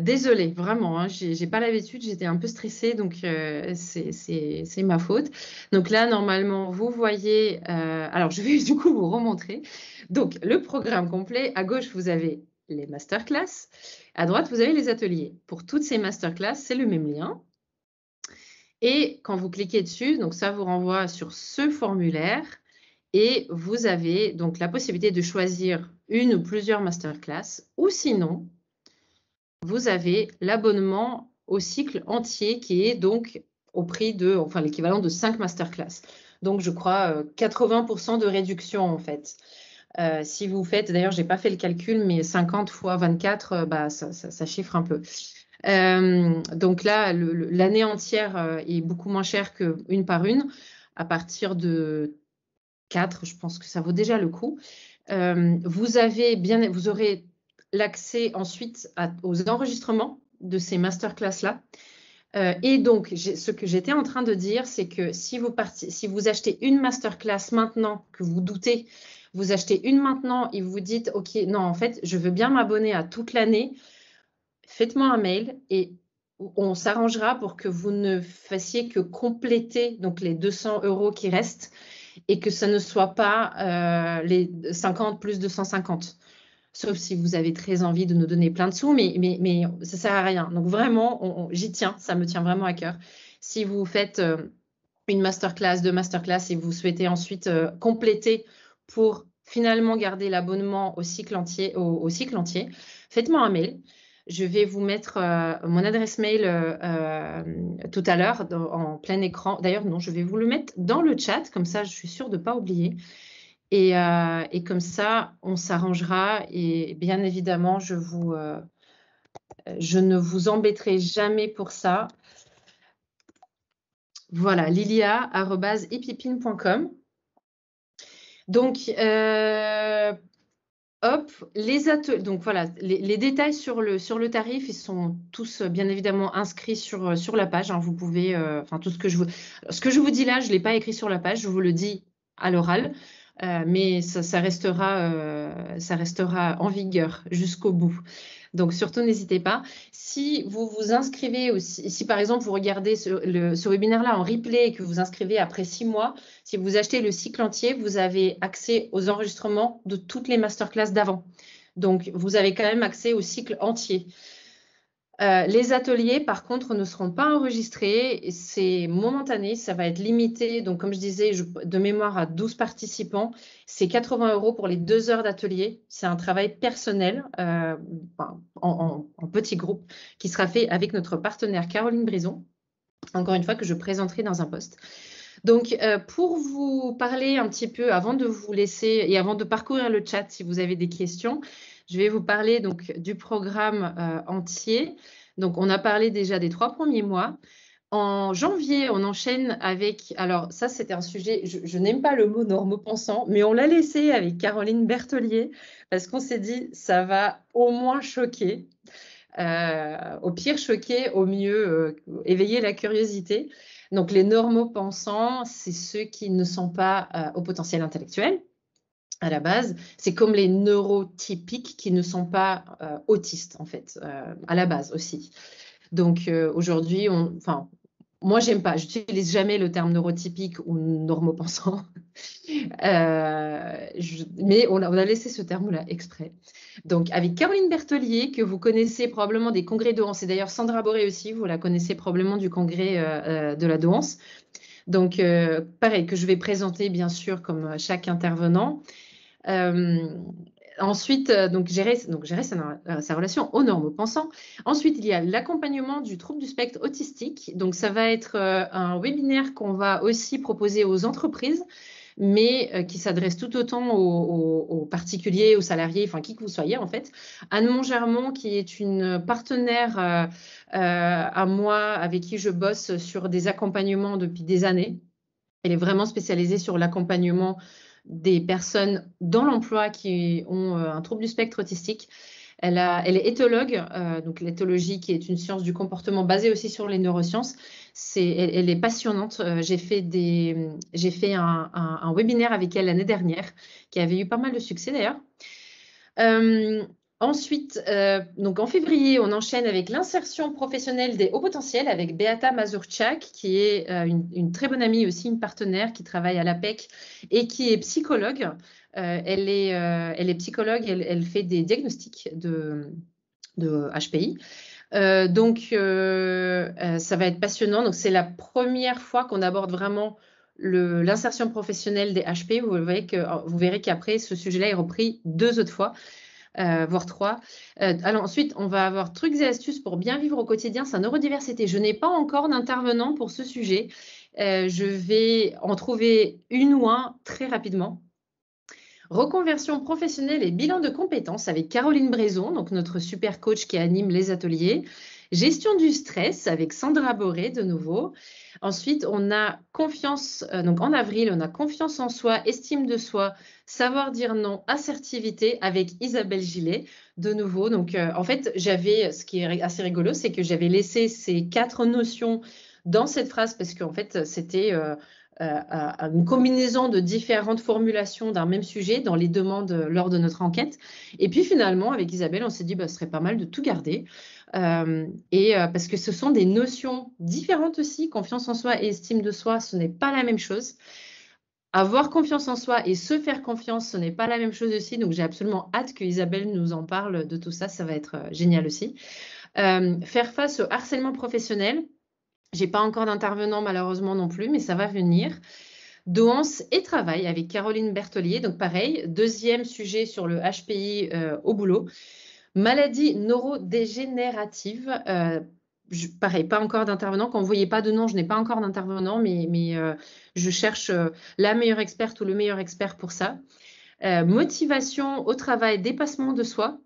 Désolée, vraiment, hein, j'ai pas l'habitude, j'étais un peu stressée, donc c'est ma faute. Donc là, normalement, vous voyez, alors je vais du coup vous remontrer. Donc, le programme complet, à gauche, vous avez les masterclass, à droite, vous avez les ateliers. Pour toutes ces masterclass, c'est le même lien. Et quand vous cliquez dessus, donc ça vous renvoie sur ce formulaire et vous avez donc la possibilité de choisir une ou plusieurs masterclass ou sinon, vous avez l'abonnement au cycle entier qui est donc au prix de, enfin l'équivalent de 5 masterclass. Donc, je crois 80% de réduction en fait. Si vous faites, d'ailleurs, je n'ai pas fait le calcul, mais 50 fois 24, bah, ça chiffre un peu. Donc là, l'année entière est beaucoup moins chère qu'une par une. À partir de 4, je pense que ça vaut déjà le coup. Vous aurez l'accès ensuite aux enregistrements de ces masterclass-là. Et donc, ce que j'étais en train de dire, c'est que si vous achetez une masterclass maintenant, que vous doutez, vous achetez une maintenant et vous vous dites, OK, non, en fait, je veux bien m'abonner à toute l'année, faites-moi un mail et on s'arrangera pour que vous ne fassiez que compléter donc, les 200 € qui restent et que ça ne soit pas les 50 plus 250. Sauf si vous avez très envie de nous donner plein de sous, mais ça ne sert à rien. Donc vraiment, j'y tiens, ça me tient vraiment à cœur. Si vous faites une masterclass, 2 masterclass et vous souhaitez ensuite compléter pour finalement garder l'abonnement au cycle entier, faites-moi un mail. Je vais vous mettre mon adresse mail tout à l'heure en plein écran. D'ailleurs, non, je vais vous le mettre dans le chat, comme ça je suis sûre de ne pas oublier. Et comme ça, on s'arrangera. Et bien évidemment, je ne vous embêterai jamais pour ça. Voilà, lilia@epipine.com. Donc, hop, donc voilà, les détails sur le tarif, ils sont tous bien évidemment inscrits sur la page. Hein. Vous pouvez, enfin tout ce que je vous dis là, je ne l'ai pas écrit sur la page, je vous le dis à l'oral, mais ça restera en vigueur jusqu'au bout. Donc surtout n'hésitez pas. Si vous vous inscrivez aussi, si par exemple vous regardez ce webinaire-là en replay et que vous vous inscrivez après 6 mois, si vous achetez le cycle entier, vous avez accès aux enregistrements de toutes les masterclass d'avant. Donc, vous avez quand même accès au cycle entier. Les ateliers, par contre, ne seront pas enregistrés. C'est momentané, ça va être limité. Donc, comme je disais, de mémoire à 12 participants. C'est 80 € pour les 2 heures d'atelier. C'est un travail personnel en petit groupe qui sera fait avec notre partenaire Caroline Brison. Encore une fois, que je présenterai dans un post. Donc, pour vous parler un petit peu, avant de vous laisser et avant de parcourir le chat, si vous avez des questions, je vais vous parler donc du programme entier. Donc, on a parlé déjà des 3 premiers mois. En janvier, on enchaîne avec, alors ça c'était un sujet, je n'aime pas le mot normopensant, mais on l'a laissé avec Caroline Bertelier parce qu'on s'est dit ça va au moins choquer. Au pire choquer, au mieux éveiller la curiosité. Donc les normopensants, c'est ceux qui ne sont pas au potentiel intellectuel à la base. C'est comme les neurotypiques qui ne sont pas autistes en fait, à la base aussi. Donc aujourd'hui, moi, j'aime pas. J'utilise jamais le terme neurotypique ou normopensant. Mais on a laissé ce terme-là exprès. Donc, avec Caroline Bertelier, que vous connaissez probablement des congrès de Douance, et d'ailleurs Sandra Boré aussi, vous la connaissez probablement du congrès de la Douance. Donc, pareil, que je vais présenter bien sûr comme chaque intervenant. Ensuite, donc gérer sa relation aux normopensants. Ensuite, il y a l'accompagnement du trouble du spectre autistique. Donc, ça va être un webinaire qu'on va aussi proposer aux entreprises mais qui s'adresse tout autant aux particuliers, aux salariés, enfin qui que vous soyez en fait. Anne Mongermont, qui est une partenaire à moi avec qui je bosse sur des accompagnements depuis des années. Elle est vraiment spécialisée sur l'accompagnement des personnes dans l'emploi qui ont un trouble du spectre autistique. Elle est éthologue, donc l'éthologie qui est une science du comportement basée aussi sur les neurosciences. Elle est passionnante. J'ai fait un webinaire avec elle l'année dernière qui avait eu pas mal de succès d'ailleurs. Ensuite, donc en février, on enchaîne avec l'insertion professionnelle des hauts potentiels avec Beata Mazurczak, qui est une très bonne amie aussi, une partenaire qui travaille à l'APEC et qui est psychologue. Elle est psychologue, elle fait des diagnostics de HPI. Ça va être passionnant. Donc, c'est la première fois qu'on aborde vraiment l'insertion professionnelle des HP. Vous verrez qu'après, ce sujet-là est repris 2 autres fois. Voire 3. Alors ensuite, on va avoir trucs et astuces pour bien vivre au quotidien, sa neurodiversité. Je n'ai pas encore d'intervenant pour ce sujet. Je vais en trouver une ou un très rapidement. Reconversion professionnelle et bilan de compétences avec Caroline Brézon, donc notre super coach qui anime les ateliers. Gestion du stress avec Sandra Boré de nouveau. Ensuite, on a confiance, donc en avril, on a confiance en soi, estime de soi, savoir dire non, assertivité avec Isabelle Gillet de nouveau. Donc, en fait, ce qui est assez rigolo, c'est que j'avais laissé ces 4 notions dans cette phrase parce qu'en fait, c'était une combinaison de différentes formulations d'un même sujet dans les demandes lors de notre enquête. Et puis finalement, avec Isabelle, on s'est dit ce serait pas mal de tout garder. Parce que ce sont des notions différentes aussi. Confiance en soi et estime de soi, ce n'est pas la même chose. Avoir confiance en soi et se faire confiance, ce n'est pas la même chose aussi. Donc, j'ai absolument hâte que Isabelle nous en parle de tout ça. Ça va être génial aussi. Faire face au harcèlement professionnel. J'ai pas encore d'intervenant malheureusement non plus, mais ça va venir. Douance et travail avec Caroline Bertolier. Donc pareil, deuxième sujet sur le HPI au boulot. Maladie neurodégénérative. Pareil, pas encore d'intervenant. Quand vous ne voyez pas de nom, je n'ai pas encore d'intervenant, mais je cherche la meilleure experte ou le meilleur expert pour ça. Motivation au travail, dépassement de soi.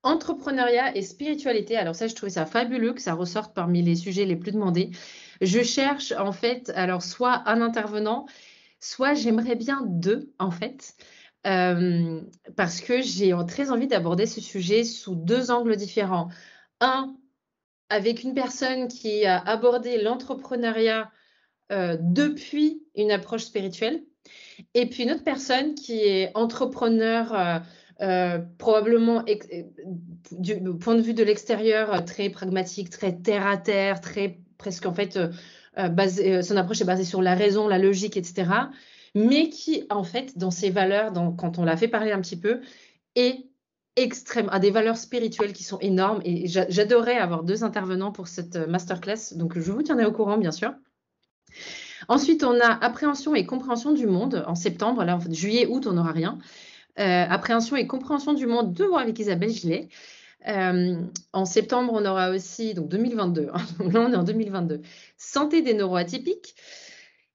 Entrepreneuriat et spiritualité. Alors ça, je trouvais ça fabuleux que ça ressorte parmi les sujets les plus demandés. Je cherche en fait, alors soit un intervenant, soit j'aimerais bien 2 en fait, parce que j'ai très envie d'aborder ce sujet sous 2 angles différents. Un, avec une personne qui a abordé l'entrepreneuriat depuis une approche spirituelle. Et puis une autre personne qui est entrepreneur, probablement du point de vue de l'extérieur, très pragmatique, très terre à terre, très presque en fait, son approche est basée sur la raison, la logique, etc. Mais qui en fait, dans ses valeurs, quand on l'a fait parler un petit peu, est extrême, a des valeurs spirituelles qui sont énormes. Et j'adorerais avoir 2 intervenants pour cette masterclass. Donc je vous tiendrai au courant, bien sûr. Ensuite, on a appréhension et compréhension du monde en septembre. Là, en fait, juillet, août, on n'aura rien. Appréhension et compréhension du monde, de voir avec Isabelle Gillet. En septembre, on aura aussi, donc 2022, hein, là on est en 2022, santé des neuroatypiques.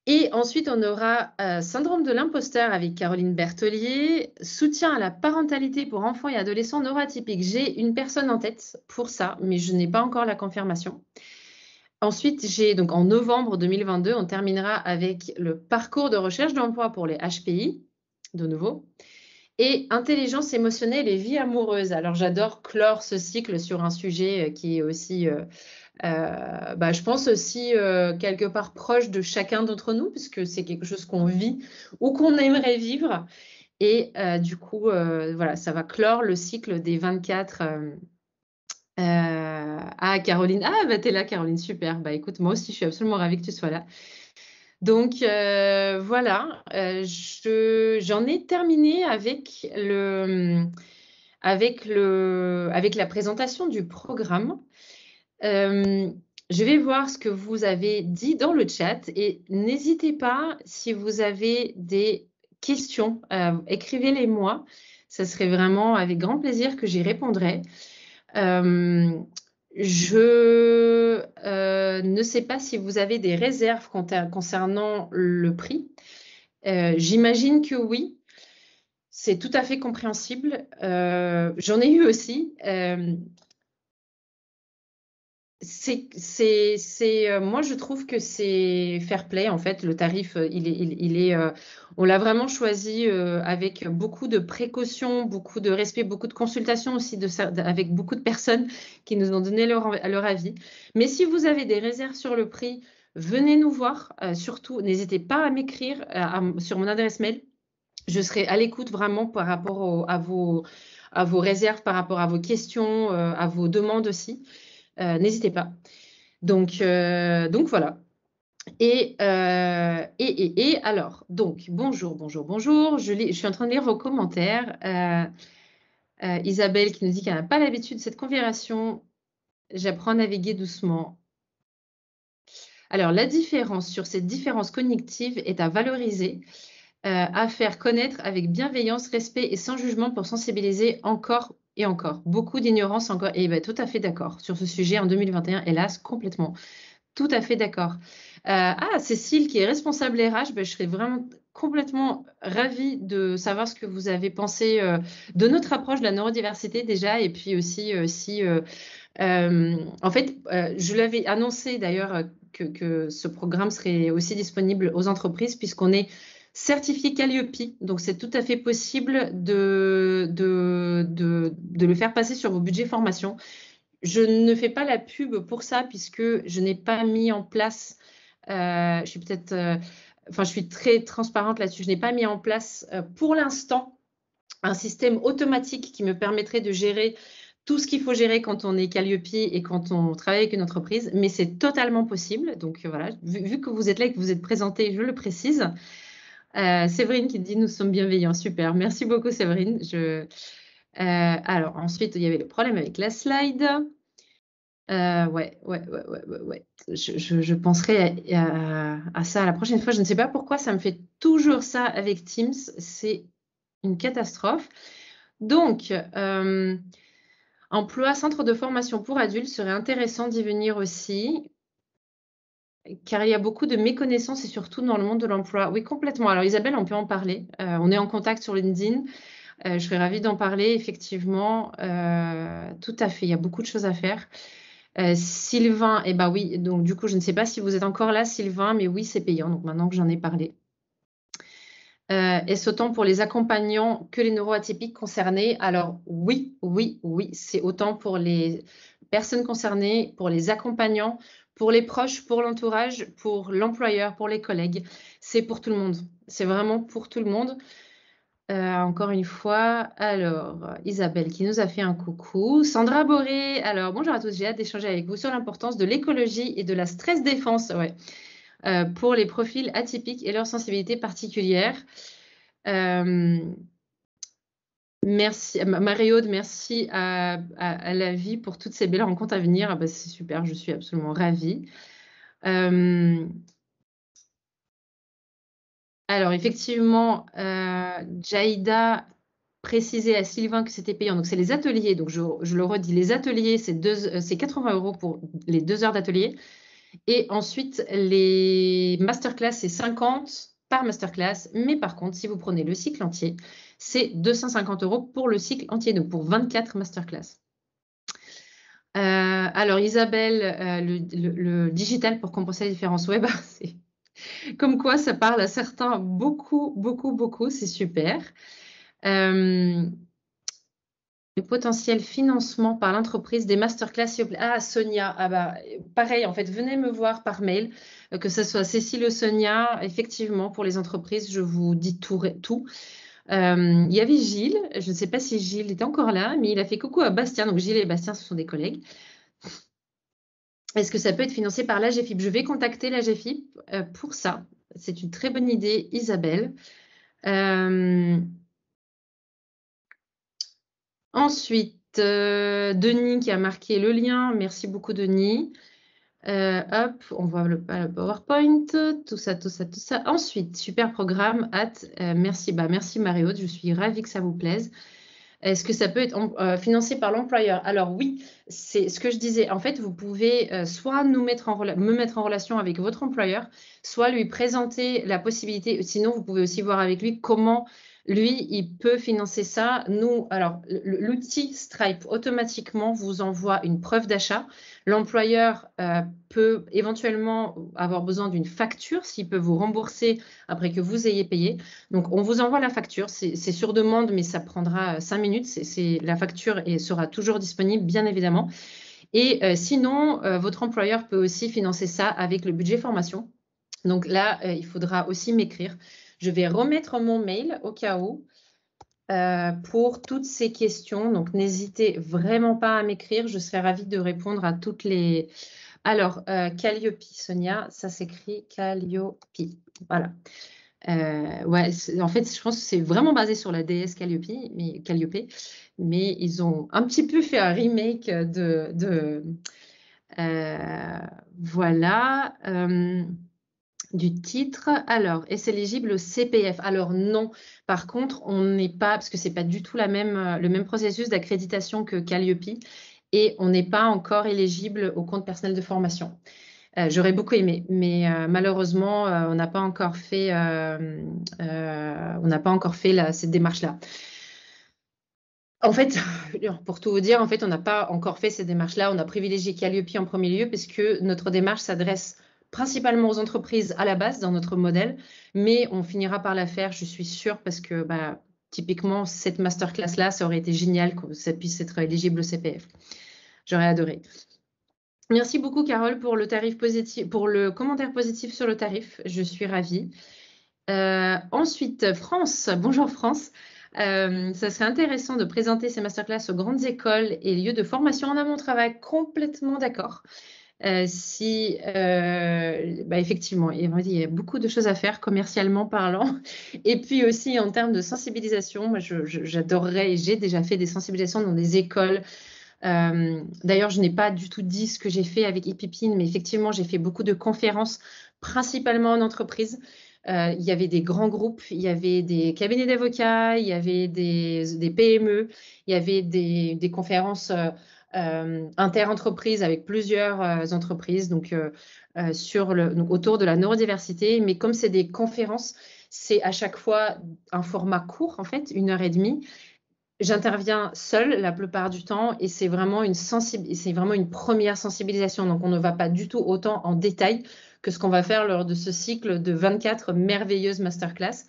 Et ensuite, on aura syndrome de l'imposteur avec Caroline Bertolier, soutien à la parentalité pour enfants et adolescents neuroatypiques. J'ai une personne en tête pour ça, mais je n'ai pas encore la confirmation. Ensuite, donc en novembre 2022, on terminera avec le parcours de recherche d'emploi pour les HPI, de nouveau, et intelligence émotionnelle et vie amoureuse. Alors, j'adore clore ce cycle sur un sujet qui est aussi, je pense aussi quelque part proche de chacun d'entre nous, puisque c'est quelque chose qu'on vit ou qu'on aimerait vivre. Et du coup, voilà, ça va clore le cycle des 24... Caroline. T'es là, Caroline, super. Écoute, moi aussi, je suis absolument ravie que tu sois là. Donc, voilà, j'en ai terminé avec la présentation du programme. Je vais voir ce que vous avez dit dans le chat et n'hésitez pas, si vous avez des questions, écrivez-les moi. Ça serait vraiment avec grand plaisir que j'y répondrai. Je ne sais pas si vous avez des réserves concernant le prix. J'imagine que oui, c'est tout à fait compréhensible. J'en ai eu aussi. Moi, je trouve que c'est fair play, en fait. Le tarif, on l'a vraiment choisi avec beaucoup de précautions, beaucoup de respect, beaucoup de consultations aussi avec beaucoup de personnes qui nous ont donné leur avis. Mais si vous avez des réserves sur le prix, venez nous voir. Surtout, n'hésitez pas à m'écrire sur mon adresse mail. Je serai à l'écoute vraiment par rapport à vos réserves, par rapport à vos questions, à vos demandes aussi. N'hésitez pas. Donc voilà. Alors, donc, bonjour. Je suis en train de lire vos commentaires. Isabelle qui nous dit qu'elle n'a pas l'habitude de cette configuration. J'apprends à naviguer doucement. Alors, la différence sur cette différence cognitive est à valoriser, à faire connaître avec bienveillance, respect et sans jugement pour sensibiliser encore et encore. Beaucoup d'ignorance encore. Et tout à fait d'accord sur ce sujet en 2021, hélas, complètement. Tout à fait d'accord. Cécile, qui est responsable RH, je serais vraiment complètement ravie de savoir ce que vous avez pensé de notre approche de la neurodiversité déjà, et puis aussi en fait, je l'avais annoncé d'ailleurs que ce programme serait aussi disponible aux entreprises puisqu'on est certifié Calliope, donc c'est tout à fait possible de le faire passer sur vos budgets formation. Je ne fais pas la pub pour ça puisque je n'ai pas mis en place, je suis très transparente là-dessus, je n'ai pas mis en place pour l'instant un système automatique qui me permettrait de gérer tout ce qu'il faut gérer quand on est Calliope et quand on travaille avec une entreprise, mais c'est totalement possible. Donc voilà, vu que vous êtes là et que vous êtes présenté, je le précise. Séverine qui dit « Nous sommes bienveillants ». Super, merci beaucoup Séverine. Alors ensuite, il y avait le problème avec la slide. Ouais. Je penserai à ça la prochaine fois. Je ne sais pas pourquoi ça me fait toujours ça avec Teams. C'est une catastrophe. Donc, emploi centre de formation pour adultes, serait intéressant d'y venir aussi, car il y a beaucoup de méconnaissances et surtout dans le monde de l'emploi. Oui, complètement. Alors Isabelle, on peut en parler. On est en contact sur LinkedIn. Je serais ravie d'en parler, effectivement. Tout à fait, il y a beaucoup de choses à faire. Sylvain, oui, donc du coup, je ne sais pas si vous êtes encore là, Sylvain, mais oui, c'est payant, donc maintenant que j'en ai parlé. Est-ce autant pour les accompagnants que les neuroatypiques concernés? Alors oui, c'est autant pour les personnes concernées, pour les accompagnants, pour les proches, pour l'entourage, pour l'employeur, pour les collègues. C'est pour tout le monde. C'est vraiment pour tout le monde. Encore une fois, alors Isabelle qui nous a fait un coucou. Sandra Boré, alors bonjour à tous, j'ai hâte d'échanger avec vous sur l'importance de l'écologie et de la stress défense pour les profils atypiques et leurs sensibilités particulières. Merci Marie-Aude, merci à la vie pour toutes ces belles rencontres à venir. C'est super, je suis absolument ravie. Alors effectivement, Jaïda précisait à Sylvain que c'était payant. Donc c'est les ateliers, donc je le redis, les ateliers, c'est 80 € pour les 2 heures d'atelier. Et ensuite, les masterclass, c'est 50 par masterclass. Mais par contre, si vous prenez le cycle entier, c'est 250 € pour le cycle entier, donc pour 24 masterclass. Alors Isabelle, le digital pour compenser la différence web, c'est comme quoi ça parle à certains beaucoup, c'est super. Le potentiel financement par l'entreprise des masterclass, s'il vous plaît. Ah, Sonia, pareil, en fait, venez me voir par mail, que ce soit Cécile ou Sonia, effectivement, pour les entreprises, je vous dis tout. Il y avait Gilles, je ne sais pas si Gilles est encore là, mais il a fait coucou à Bastien, donc Gilles et Bastien, ce sont des collègues. Est-ce que ça peut être financé par l'AGFIP? Je vais contacter l'AGFIP pour ça. C'est une très bonne idée, Isabelle. Ensuite, Denis qui a marqué le lien. Merci beaucoup, Denis. Hop, on voit le PowerPoint, tout ça. Ensuite, super programme, merci. Merci Marie-Aude, je suis ravie que ça vous plaise. Est-ce que ça peut être financé par l'employeur? Alors oui, c'est ce que je disais. En fait, vous pouvez soit me mettre en relation avec votre employeur, soit lui présenter la possibilité. Sinon, vous pouvez aussi voir avec lui comment lui, il peut financer ça. Nous, alors, l'outil Stripe automatiquement vous envoie une preuve d'achat. L'employeur peut éventuellement avoir besoin d'une facture s'il peut vous rembourser après que vous ayez payé. Donc, on vous envoie la facture. C'est sur demande, mais ça prendra 5 minutes. La facture sera toujours disponible, bien évidemment. Et sinon, votre employeur peut aussi financer ça avec le budget formation. Donc là, il faudra aussi m'écrire. Je vais remettre mon mail au cas où pour toutes ces questions. Donc, n'hésitez vraiment pas à m'écrire. Je serai ravie de répondre à toutes les... Alors, Calliope, Sonia, ça s'écrit Calliope. Voilà. Ouais, en fait, je pense que c'est vraiment basé sur la déesse Calliope, mais ils ont un petit peu fait un remake voilà, du titre. Alors, est-ce éligible au CPF? Alors non. Par contre, on n'est pas, parce que c'est pas du tout le même processus d'accréditation que Calliope, et on n'est pas encore éligible au compte personnel de formation. J'aurais beaucoup aimé, mais malheureusement, on n'a pas encore fait, cette démarche-là. En fait, pour tout vous dire, en fait, on n'a pas encore fait ces démarches-là. On a privilégié Calliope en premier lieu puisque notre démarche s'adresse principalement aux entreprises à la base dans notre modèle, mais on finira par la faire, je suis sûre, parce que typiquement, cette masterclass-là, ça aurait été génial que ça puisse être éligible au CPF. J'aurais adoré. Merci beaucoup, Carole, pour le tarif positif, pour le commentaire positif sur le tarif. Je suis ravie. Ensuite, France. Bonjour, France. Ça serait intéressant de présenter ces masterclass aux grandes écoles et lieux de formation en amont travail. Complètement d'accord. Effectivement, il y a beaucoup de choses à faire commercialement parlant. Et puis aussi en termes de sensibilisation, moi, j'adorerais, et j'ai déjà fait des sensibilisations dans des écoles. D'ailleurs, je n'ai pas du tout dit ce que j'ai fait avec ePipine, mais effectivement, j'ai fait beaucoup de conférences, principalement en entreprise. Il y avait des grands groupes, il y avait des cabinets d'avocats, il y avait des PME, il y avait des conférences inter-entreprises avec plusieurs entreprises, donc autour de la neurodiversité. Mais comme c'est des conférences, c'est à chaque fois un format court, en fait, 1h30. J'interviens seule la plupart du temps et c'est vraiment une première sensibilisation. Donc, on ne va pas du tout autant en détail que ce qu'on va faire lors de ce cycle de 24 merveilleuses masterclass.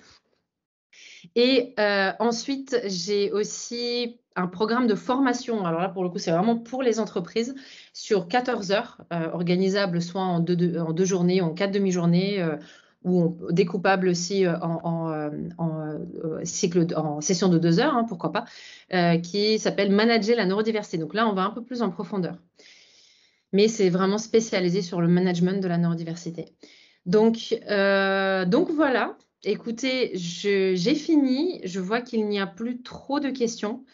Et ensuite, j'ai aussi un programme de formation. Alors là, pour le coup, c'est vraiment pour les entreprises sur 14 heures, organisable soit en deux journées, en 4 demi-journées, ou découpable aussi en session de 2 heures, pourquoi pas, qui s'appelle Manager la neurodiversité. Donc là, on va un peu plus en profondeur. Mais c'est vraiment spécialisé sur le management de la neurodiversité. Donc voilà. Écoutez, j'ai fini. Je vois qu'il n'y a plus trop de questions.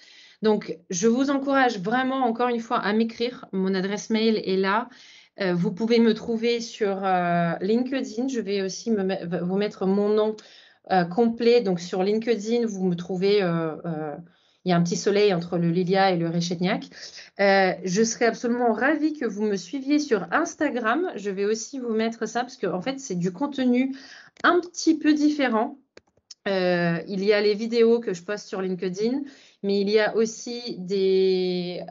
Donc, je vous encourage vraiment, encore une fois, à m'écrire. Mon adresse mail est là. Vous pouvez me trouver sur LinkedIn. Je vais aussi vous mettre mon nom complet. Donc, sur LinkedIn, vous me trouvez... il y a un petit soleil entre le Lilia et le Réchetniak. Je serais absolument ravie que vous me suiviez sur Instagram. Je vais aussi vous mettre ça parce qu'en fait, c'est du contenu un petit peu différent. Il y a les vidéos que je poste sur LinkedIn, mais il y a aussi des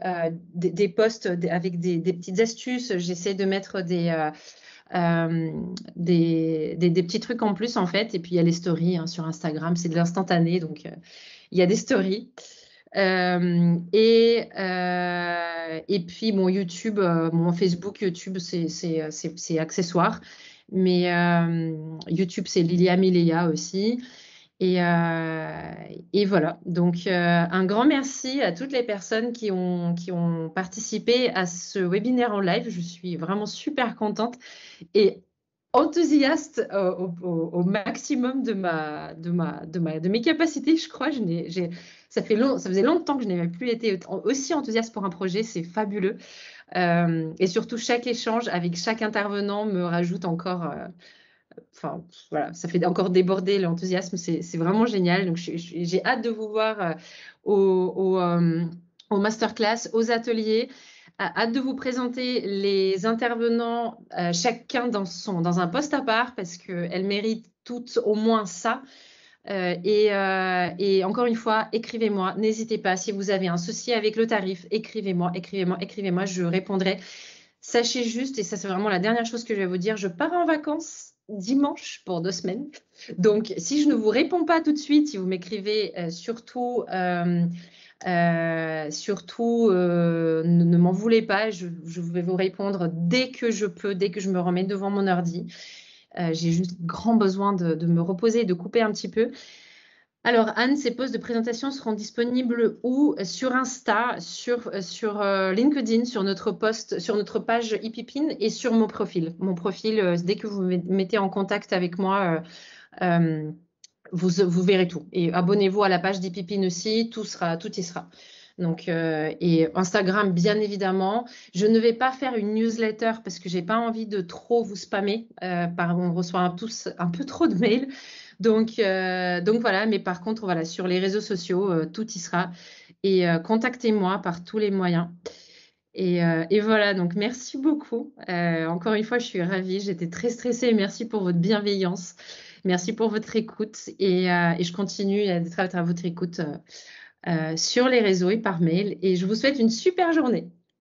posts avec des petites astuces. J'essaie de mettre des petits trucs en plus, en fait. Et puis, il y a les stories sur Instagram. C'est de l'instantané, donc il y a des stories. Et puis mon YouTube, mon Facebook, YouTube, c'est accessoire. Mais YouTube, c'est Lilia Mileya aussi. Et voilà. Donc, un grand merci à toutes les personnes qui ont participé à ce webinaire en live. Je suis vraiment super contente et enthousiaste au maximum de mes capacités, je crois. Ça faisait longtemps que je n'avais plus été aussi enthousiaste pour un projet. C'est fabuleux. Et surtout, chaque échange avec chaque intervenant me rajoute encore... Enfin, voilà, ça fait encore déborder l'enthousiasme. C'est vraiment génial. Donc, j'ai hâte de vous voir au masterclass, aux ateliers. hâte de vous présenter les intervenants, chacun dans un poste à part, parce qu'elles méritent toutes au moins ça. Et encore une fois, écrivez-moi, n'hésitez pas. Si vous avez un souci avec le tarif, écrivez-moi, je répondrai. Sachez juste, et ça c'est vraiment la dernière chose que je vais vous dire, je pars en vacances dimanche pour 2 semaines. Donc, si je ne vous réponds pas tout de suite, si vous m'écrivez, surtout, ne m'en voulez pas, je vais vous répondre dès que je peux, dès que je me remets devant mon ordi. J'ai juste grand besoin de me reposer et de couper un petit peu. Alors, Anne, ces posts de présentation seront disponibles où? Sur Insta, sur LinkedIn, sur notre page ePipine et sur mon profil. Mon profil, dès que vous me mettez en contact avec moi, vous verrez tout. Et abonnez-vous à la page d'ePipine aussi, tout y sera. Donc, et Instagram, bien évidemment. Je ne vais pas faire une newsletter parce que j'ai pas envie de trop vous spammer. On reçoit tous un peu trop de mails. Donc voilà, mais par contre, voilà, sur les réseaux sociaux, tout y sera. Et contactez-moi par tous les moyens. Et voilà, donc merci beaucoup. Encore une fois, je suis ravie. J'étais très stressée. Merci pour votre bienveillance. Merci pour votre écoute. Et je continue d'être à votre écoute sur les réseaux et par mail. Et je vous souhaite une super journée.